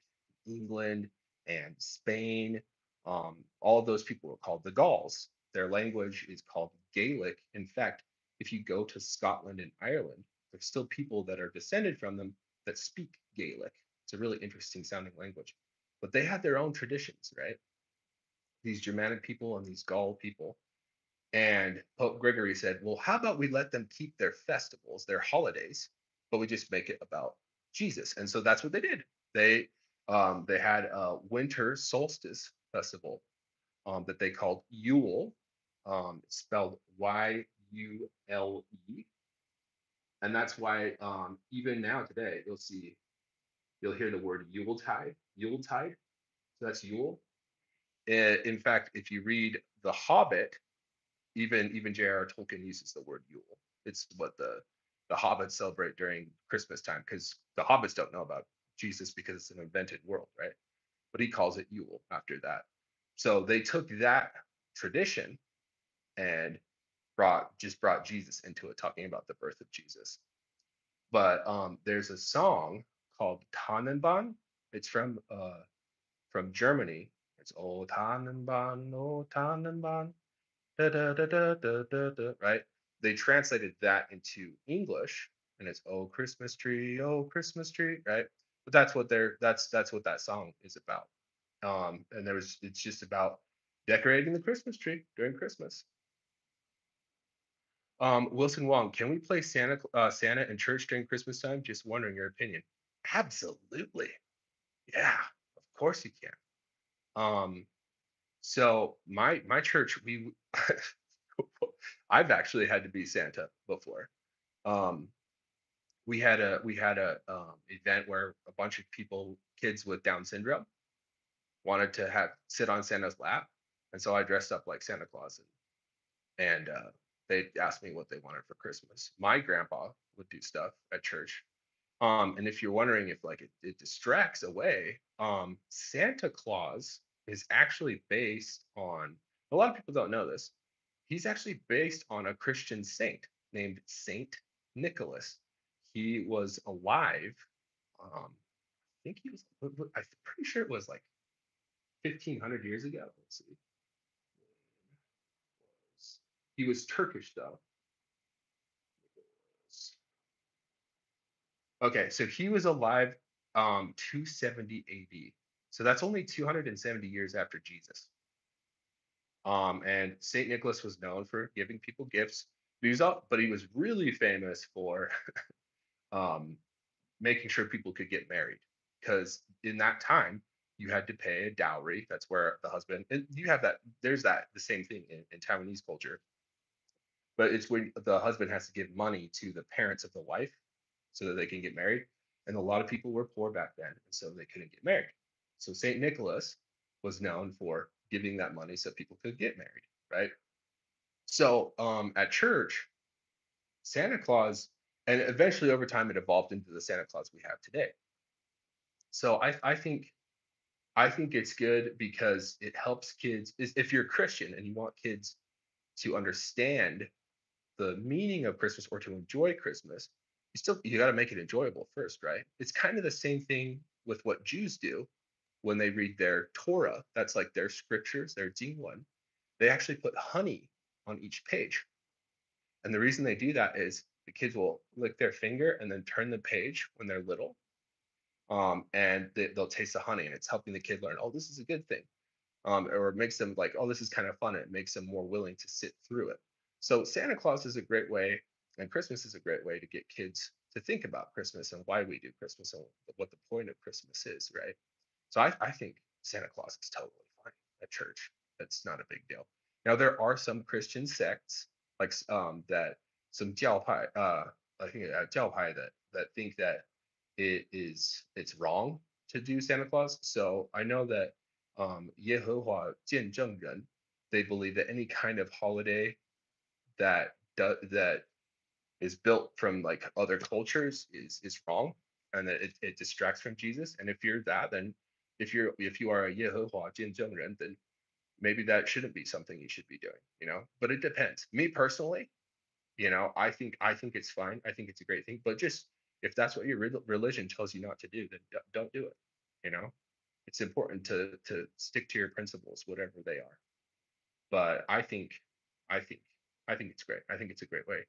England, and Spain. All of those people were called the Gauls. Their language is called Gaelic. In fact, if you go to Scotland and Ireland, there's still people that are descended from them that speak Gaelic. It's a really interesting sounding language, but they had their own traditions, right? These Germanic people and these Gaul people. And Pope Gregory said, well, how about we let them keep their festivals, their holidays, but we just make it about Jesus? And so that's what they did. They had a winter solstice festival that they called Yule, spelled Yule. And that's why even now today you'll hear the word Yuletide. So that's Yule. In fact, if you read The Hobbit, even J.R.R. Tolkien uses the word Yule. It's what the hobbits celebrate during Christmas time, because the hobbits don't know about Jesus because it's an invented world, right? But he calls it Yule after that. So they took that tradition and brought Jesus into it, talking about the birth of Jesus. But there's a song called Tannenbaum. It's from Germany. It's Oh Tannenbaum, da, da, da, da, da, da, da, right? They translated that into English, and it's Oh Christmas tree, right? But that's what that song is about. And it's just about decorating the Christmas tree during Christmas. Wilson Wong, can we play Santa in church during Christmas time? Just wondering your opinion. Absolutely. Yeah, of course you can. Um, so my church, we I've actually had to be Santa before. Um, we had a event where a bunch of people, kids with Down syndrome, wanted to have sit on Santa's lap, and so I dressed up like Santa Claus, and they asked me what they wanted for Christmas. My grandpa would do stuff at church. And if you're wondering if like it distracts away, Santa Claus is actually based on, a lot of people don't know this. He's actually based on a Christian saint named Saint Nicholas. He was alive. I think he was. I'm pretty sure it was like 1,500 years ago. Let's see. He was Turkish though. Okay, so he was alive 270 AD. So that's only 270 years after Jesus. And Saint Nicholas was known for giving people gifts. But he was really famous for um, making sure people could get married, because in that time you had to pay a dowry. That's where the husband, and you have that. There's that the same thing in Taiwanese culture, but it's when the husband has to give money to the parents of the wife so that they can get married. and a lot of people were poor back then, and so they couldn't get married. So Saint Nicholas was known for giving that money so people could get married, right? So at church, Santa Claus, and eventually over time it evolved into the Santa Claus we have today. So I think it's good because it helps kids. If you're a Christian and you want kids to understand the meaning of Christmas or to enjoy Christmas, you got to make it enjoyable first, right? It's kind of the same thing with what Jews do when they read their Torah. That's like their scriptures, their Jingwan. They actually put honey on each page, and the reason they do that is the kids will lick their finger and then turn the page when they're little, and they'll taste the honey, and it's helping the kid learn. Oh, this is a good thing, or it makes them like, oh, this is kind of fun. It makes them more willing to sit through it. So Santa Claus is a great way, and Christmas is a great way to get kids to think about Christmas and why we do Christmas and what the point of Christmas is, right? So I think Santa Claus is totally fine at church. That's not a big deal. Now there are some Christian sects like that some Jiao I think Jiao that think that it's wrong to do Santa Claus. So I know that 耶和华见证人 they believe that any kind of holiday that is built from like other cultures is wrong, and that it distracts from Jesus. And if you're that, then if you are a 耶和华见证人, then maybe that shouldn't be something you should be doing, you know. But it depends. Me personally, you know, I think it's fine. I think it's a great thing. But just if that's what your religion tells you not to do, then don't do it. You know, it's important to stick to your principles, whatever they are. But I think, I think it's great. I think it's a great way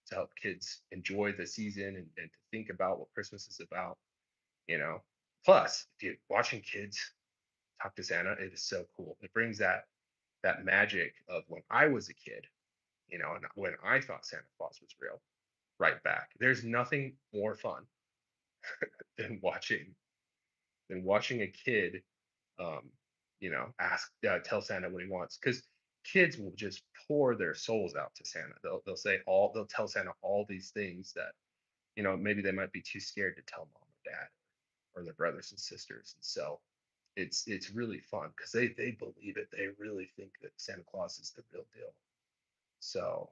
to help kids enjoy the season and to think about what Christmas is about. You know, plus, dude, watching kids talk to Santa, it is so cool. It brings that magic of when I was a kid, you know, and when I thought Santa Claus was real, right back. There's nothing more fun than watching a kid, um, you know, tell Santa what he wants, because kids will just pour their souls out to Santa. They'll tell Santa all these things that, you know, maybe they might be too scared to tell mom or dad or their brothers and sisters. And so it's really fun because they believe it. They really think that Santa Claus is the real deal. So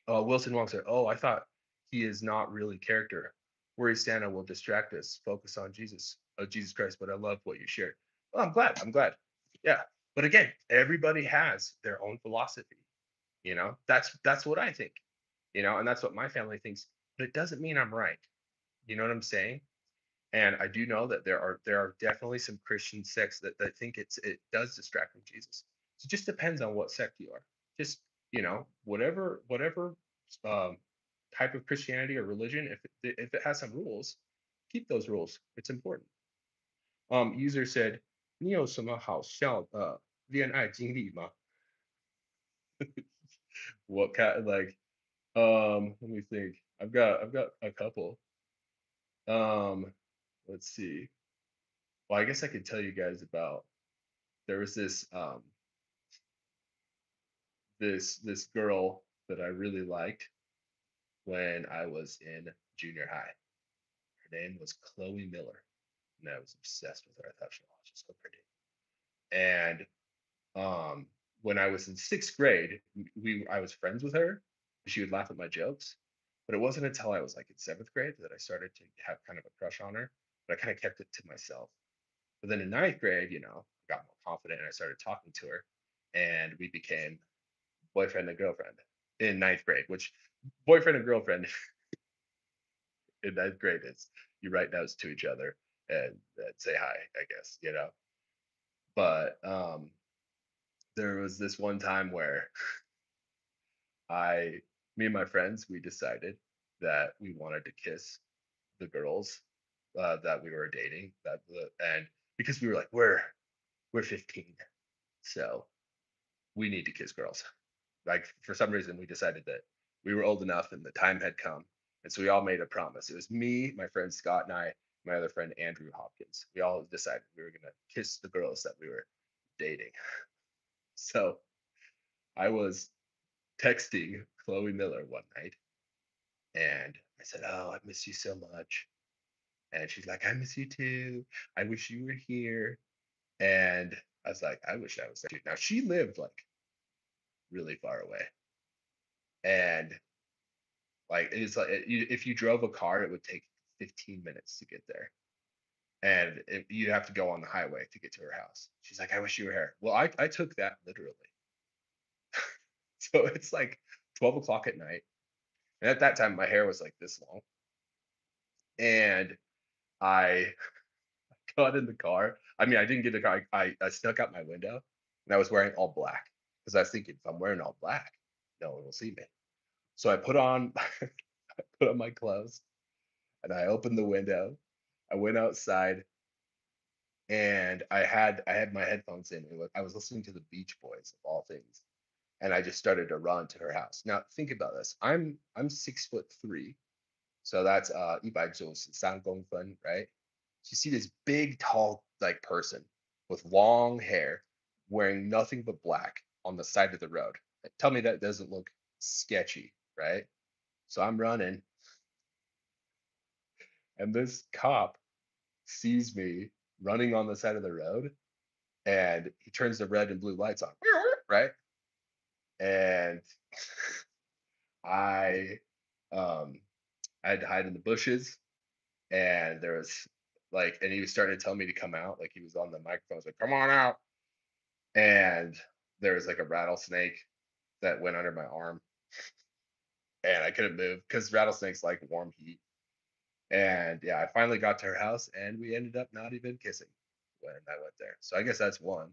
Wilson Wong said, "Oh, I thought he is not really character. Worry Santa will distract us. Focus on Jesus, Jesus Christ." But I love what you shared. Well, I'm glad. I'm glad. Yeah. But again, everybody has their own philosophy. You know, that's what I think. You know, and that's what my family thinks. But it doesn't mean I'm right. You know what I'm saying? And I do know that there are definitely some Christian sects that think it does distract from Jesus. So it just depends on what sect you are. Just, you know, whatever um, type of Christianity or religion, if it has some rules, keep those rules. It's important. User said, "你有什么好笑的恋爱经历吗?" What kind like let me think. I've got a couple. Um let's see. Well, I guess I could tell you guys about there was this girl that I really liked when I was in junior high. Her name was Chloe Miller, and I was obsessed with her. I thought she was just so pretty. And um, when I was in sixth grade, I was friends with her. She would laugh at my jokes, but it wasn't until I was like in seventh grade that I started to have kind of a crush on her. But I kind of kept it to myself. But then in ninth grade, you know, I got more confident and I started talking to her, and we became boyfriend and girlfriend in ninth grade. Which boyfriend and girlfriend in ninth grade is you write notes to each other and say hi, I guess, you know. But there was this one time where I, me and my friends, we decided that we wanted to kiss the girls that we were dating. And because we were like, we're 15, so we need to kiss girls. Like for some reason, we decided that we were old enough and the time had come, and so we all made a promise. It was me, my friend Scott, and my other friend Andrew Hopkins. We all decided we were gonna kiss the girls that we were dating. So I was texting Chloe Miller one night, and I said, "Oh, I miss you so much. And she's like, I miss you too. I wish you were here. And I was like, I wish I was there too. Now she lived like really far away. And like it's like if you drove a car, it would take 15 minutes to get there. And you'd have to go on the highway to get to her house. She's like, I wish you were here. Well, I took that literally. So it's like 12 o'clock at night. And at that time, my hair was like this long. And I got in the car. I mean, I didn't get in the car. I snuck out my window and I was wearing all black because I was thinking, if I'm wearing all black, no one will see me. So I put on put on my clothes and I opened the window. I went outside and I had my headphones in. I was listening to the Beach Boys of all things, and I just started to run to her house. Now think about this. I'm 6'3", so that's 193公分, right? So you see this big, tall, like person with long hair, wearing nothing but black on the side of the road. Tell me that doesn't look sketchy, right? So I'm running, and this cop sees me running on the side of the road, and he turns the red and blue lights on, right? And I um I had to hide in the bushes, and there was like, and he was starting to tell me to come out, like he was on the microphone, was like, come on out. And there was like a rattlesnake that went under my arm, and I couldn't move because rattlesnakes like warm heat. And yeah, I finally got to her house, and we ended up not even kissing when I went there. So I guess that's one.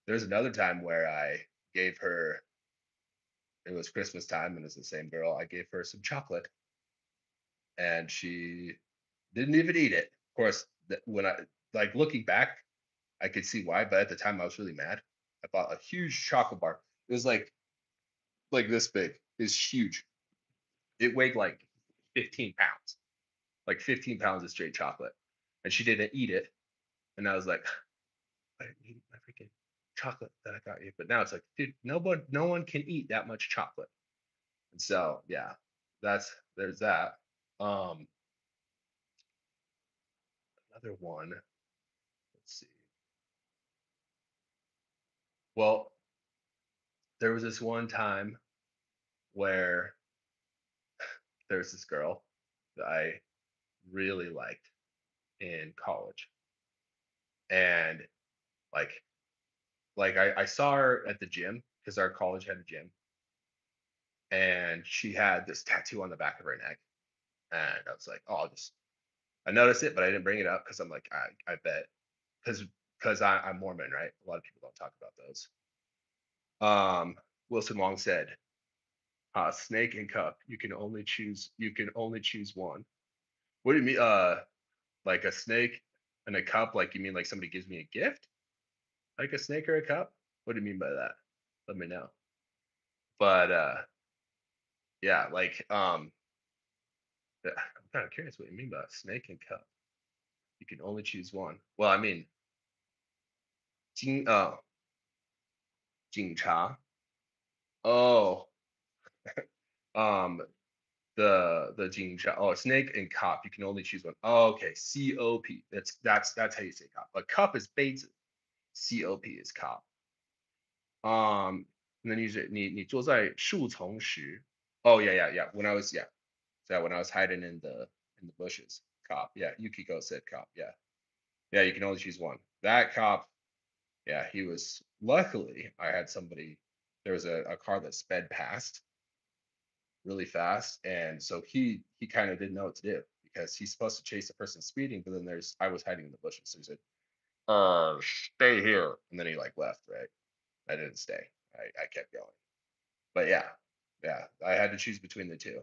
There's another time where I gave her, it was Christmas time and it's the same girl. I gave her some chocolate and she didn't even eat it. Of course, when I, like looking back, I could see why, but at the time I was really mad. I bought a huge chocolate bar. It was like this big. It's huge. It weighed like 15 pounds, like 15 pounds of straight chocolate. And she didn't eat it. And I was like, I didn't eat my freaking chocolate that I got you. But now it's like, dude, no one can eat that much chocolate. And so yeah, there's that. Um, Another one. Let's see. Well, there was this one time where there's this girl that I really liked in college, and like I saw her at the gym because our college had a gym, and she had this tattoo on the back of her neck, and I was like, oh, I noticed it, but I didn't bring it up because I'm like, I bet because I'm Mormon, right? A lot of people don't talk about those. Um, Wilson Wong said, snake and cup. You can only choose one. What do you mean? Like a snake and a cup? Like you mean like somebody gives me a gift? Like a snake or a cup? What do you mean by that? Let me know. But yeah, like I'm kind of curious what you mean by snake and cup. You can only choose one. Well, I mean, 警察. Oh, um, the 警察. Oh, snake and cup. You can only choose one. Oh, okay, COP. That's how you say cop. But cup is 杯子. COP is cop. And then you say 你坐在树丛时. Oh yeah, yeah, yeah. When I was hiding in the bushes. Cop. Yeah, Yukiko said cop. Yeah. Yeah, you can only choose one. That cop, yeah, he was, luckily I had somebody, there was a car that sped past really fast. And so he kind of didn't know what to do because he's supposed to chase the person speeding, but then I was hiding in the bushes. So he said, stay here. And then he like left, right? I didn't stay. I kept going. But yeah, yeah, I had to choose between the two.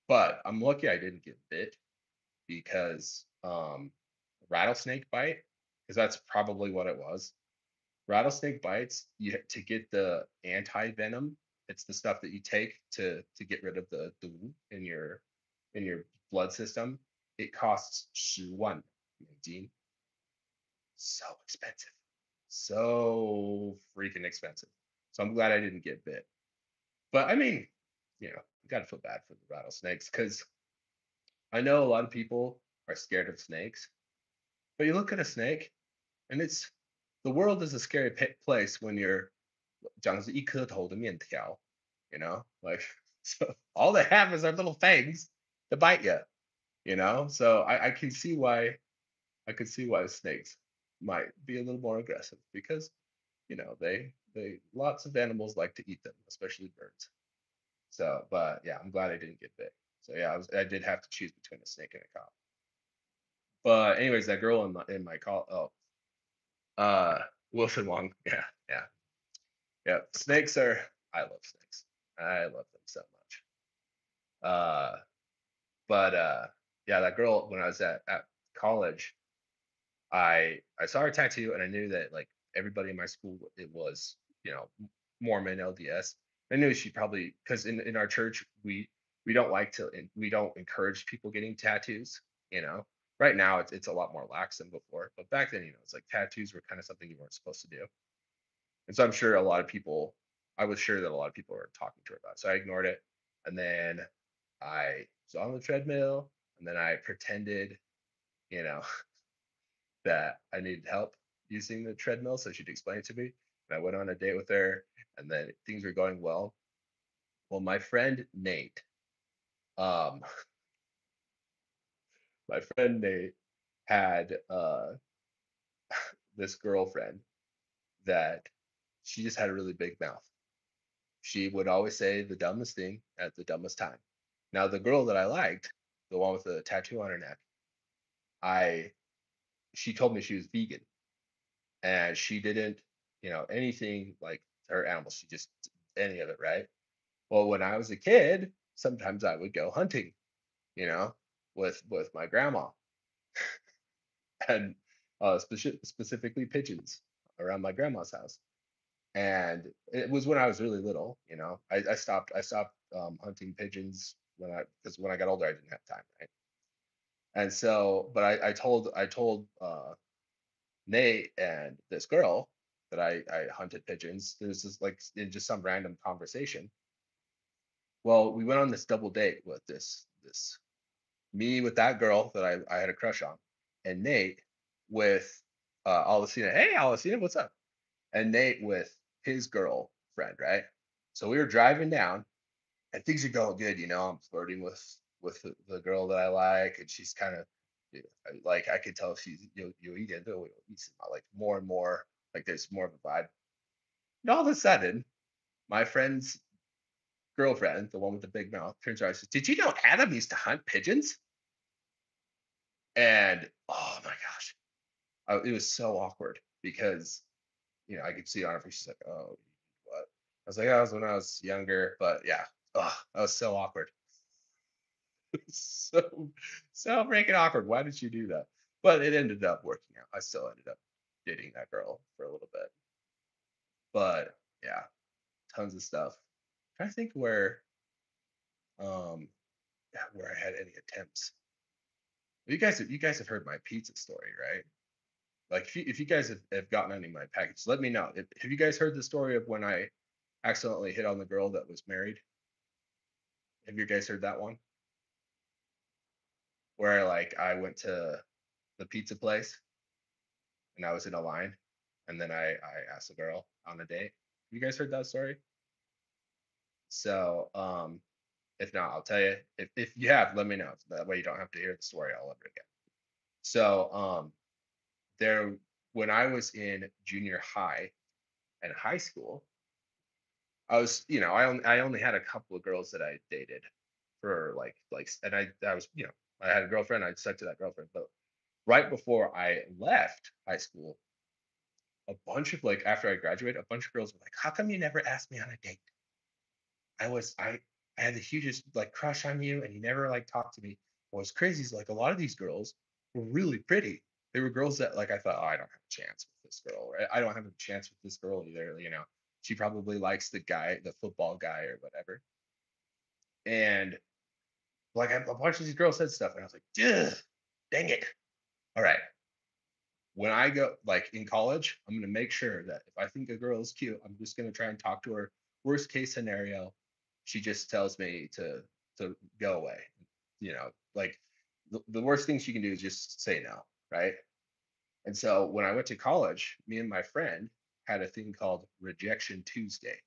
But I'm lucky I didn't get bit because rattlesnake bite, because that's probably what it was. Rattlesnake bites, to get the anti venom. It's the stuff that you take to get rid of the wound in your blood system. It costs 10,000 美金. So expensive, so freaking expensive. So I'm glad I didn't get bit. But I mean, you gotta feel bad for the rattlesnakes because I know a lot of people. are scared of snakes. But you look at a snake, and it's the world is a scary place when you're 长着一颗头的面条, you know, like so all they have is their little fangs to bite you, you know. So I can see why I could see why snakes might be a little more aggressive because they lots of animals like to eat them, especially birds. So, but yeah, I'm glad I didn't get bit. So yeah, I did have to choose between a snake and a cop. But anyways, that girl in my call, Wilson Wong, yeah, yeah, yeah. Snakes are I love snakes. I love them so much. Uh, but yeah, that girl when I was at college, I saw her tattoo and I knew that like everybody in my school it was Mormon LDS. I knew she probably because in our church we don't like to we don't encourage people getting tattoos. You know, right now it's a lot more lax than before, but back then it's like tattoos were kind of something you weren't supposed to do. And so I'm sure a lot of people, I was sure that a lot of people were talking to her about it. So I ignored it. And then I was on the treadmill and then I pretended, you know, that I needed help using the treadmill. So she'd explain it to me. And I went on a date with her and then things were going well. Well, my friend Nate, um, my friend Nate had this girlfriend that she just had a really big mouth. She would always say the dumbest thing at the dumbest time. Now, the girl that I liked, the one with the tattoo on her neck, I she told me she was vegan and she didn't, anything like her animals. She just any of it, right? Well, when I was a kid, sometimes I would go hunting, you know, with my grandma and specifically pigeons around my grandma's house. And it was when I was really little. I stopped hunting pigeons because when I got older I didn't have time, right? And so, but I told Nate and this girl that I hunted pigeons. There's this like in just some random conversation. Well, we went on this double date with this me with that girl that I had a crush on, and Nate with Alicina. Hey, Alicina, what's up? And Nate with his girlfriend, right? So we were driving down, and things are going good. I'm flirting with the girl that I like, and she's kind of like I could tell she's you eat it, like more and more like there's more of a vibe. And all of a sudden, my friend's girlfriend, the one with the big mouth, turns around and says, "Did you know Adam used to hunt pigeons?" And oh my gosh, it was so awkward because I could see on her face. She's like, "Oh, what?" I was like, "Oh, "That was when I was younger," but yeah, oh, that was so awkward. so so freaking awkward. Why did you do that? But it ended up working out. I still ended up dating that girl for a little bit. But yeah, tons of stuff. Trying to think um where I had any attempts. You guys have heard my pizza story, right? Like if you guys have gotten any of my packages, let me know. Have you guys heard the story of when I accidentally hit on the girl that was married? Have you guys heard that one? Where like I went to the pizza place and I was in a line, and then I asked a girl on a date. You guys heard that story? So if not, I'll tell you. If you have, let me know. That way you don't have to hear the story all over again. So there when I was in junior high and high school, I was, I only had a couple of girls that I dated for and I was, I had a girlfriend, I stuck to that girlfriend. But right before I left high school, a bunch of like after I graduated, a bunch of girls were like, "How come you never asked me on a date? I was I had the hugest like crush on you and you never like talked to me." What's crazy is like a lot of these girls were really pretty. They were girls that like I thought, "Oh, I don't have a chance with this girl, right? I don't have a chance with this girl either, you know. She probably likes the guy, the football guy or whatever." And like a bunch of these girls said stuff, and I was like, "Duh, dang it. All right. When I go like in college, I'm gonna make sure that if I think a girl is cute, I'm just gonna try and talk to her. Worst case scenario, she just tells me to go away. Like the worst thing she can do is just say no, right? And so when I went to college, me and my friend had a thing called Rejection Tuesday.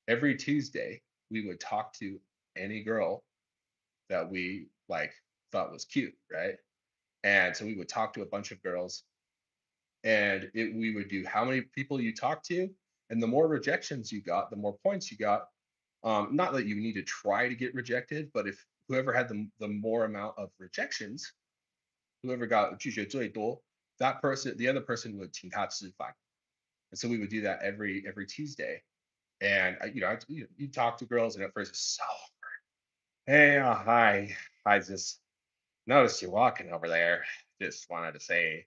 Every Tuesday, we would talk to any girl that we like thought was cute, right? And so we would talk to a bunch of girls, and we would do how many people you talk to, and the more rejections you got, the more points you got. Not that you need to try to get rejected, but if whoever had the more amount of rejections, whoever got 拒绝最多, that person, the other person would 请他吃饭. And so we would do that every Tuesday. And you talk to girls, and at first it's so, hey, hi, I just noticed you walking over there. Just wanted to say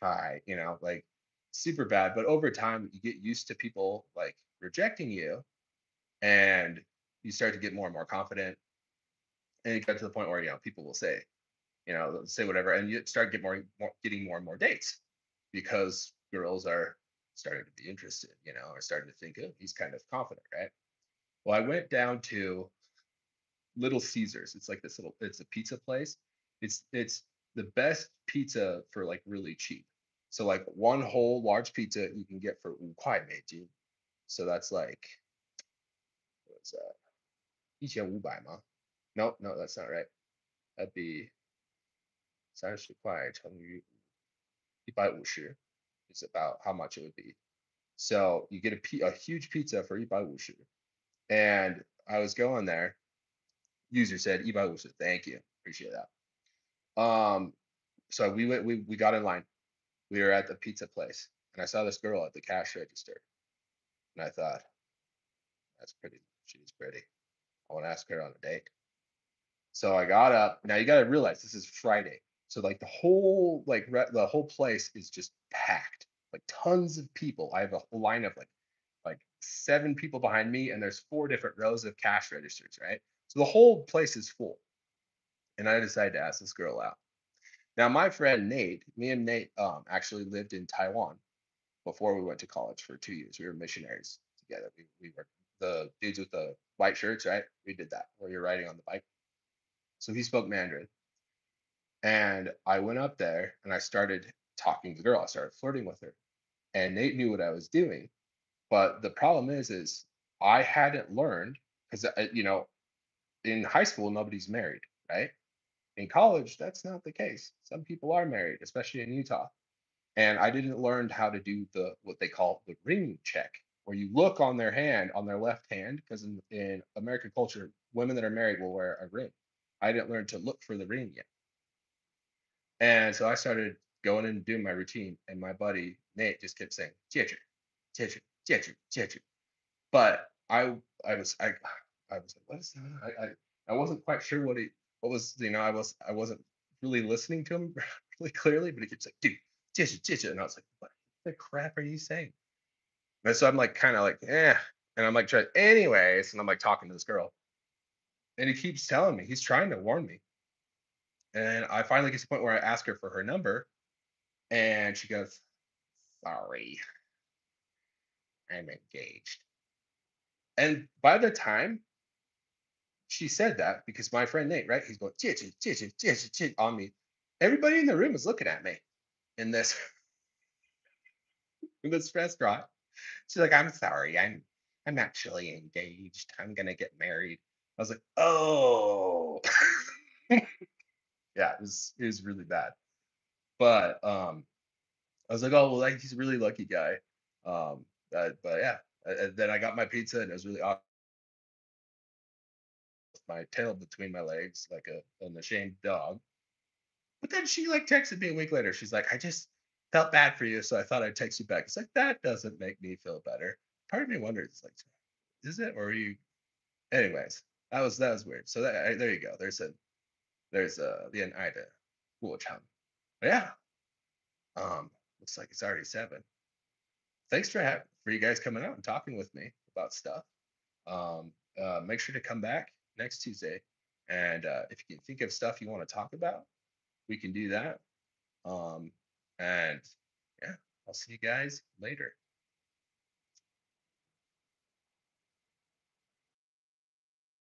hi, like super bad. But over time, you get used to people like rejecting you, and you start to get more and more confident. And you get to the point where, people will say, they'll say whatever, and you start getting more and more dates because girls are starting to be interested, are starting to think, oh, he's kind of confident, right? Well, I went down to Little Caesars. It's like this little, it's a pizza place. It's the best pizza for like really cheap. So like one whole large pizza you can get for 5块美金. So that's like, what's that? 1500吗? No, no, that's not right. That'd be 30块乘以150 is about how much it would be. So you get a huge pizza for 150. And I was going there. User said 150. Thank you. Appreciate that. So we got in line. We were at the pizza place, and I saw this girl at the cash register, and I thought, that's pretty. She's pretty. I want to ask her on a date. So I got up. Now you got to realize this is Friday. So like the whole place is just packed. Like tons of people. I have a line of like 7 people behind me, and there's 4 different rows of cash registers, right? So the whole place is full. And I decided to ask this girl out. Now my friend Nate, me and Nate actually lived in Taiwan before we went to college for 2 years. We were missionaries together. We were the dudes with the white shirts, right? We did that where you're riding on the bike. So he spoke Mandarin. And I went up there and I started talking to the girl. I started flirting with her. And Nate knew what I was doing. But the problem is I hadn't learned because in high school nobody's married, right? In college, that's not the case. Some people are married, especially in Utah. And I didn't learn how to do the what they call the ring check, where you look on their hand, on their left hand, because in American culture, women that are married will wear a ring. I didn't learn to look for the ring yet. And so I started going and doing my routine, and my buddy Nate just kept saying, "Tietcher, Tietcher, Tietcher, Tietcher." But I was like, what is that? I wasn't quite sure what was, I wasn't really listening to him really clearly, but he kept saying, dude, Tietcher, Tietcher. And I was like, what the crap are you saying? And so I'm like kind of like, and I'm like trying anyways, and I'm like talking to this girl. And he keeps telling me, he's trying to warn me. And I finally get to the point where I ask her for her number, and she goes, sorry, I'm engaged. And by the time she said that, because my friend Nate, right, he's going, "Jitch, jitch, jitch, jitch," on me. Everybody in the room is looking at me in this in this restaurant. She's like, I'm sorry, I'm actually engaged. I'm gonna get married. I was like, oh. Yeah, it was really bad. But I was like, oh well, like he's a really lucky guy. But yeah, and then I got my pizza, and it was really awkward with my tail between my legs, like an ashamed dog. But then she like texted me a week later. She's like, I just felt bad for you, so I thought I'd text you back. It's like that doesn't make me feel better. Part of me wonders, like, is it or are you? Anyways, that was weird. So there you go. There's the Ida Wuchang. Yeah. Um, looks like it's already 7. Thanks for you guys coming out and talking with me about stuff. Make sure to come back next Tuesday, and if you can think of stuff you want to talk about, we can do that. Um, and yeah, I'll see you guys later.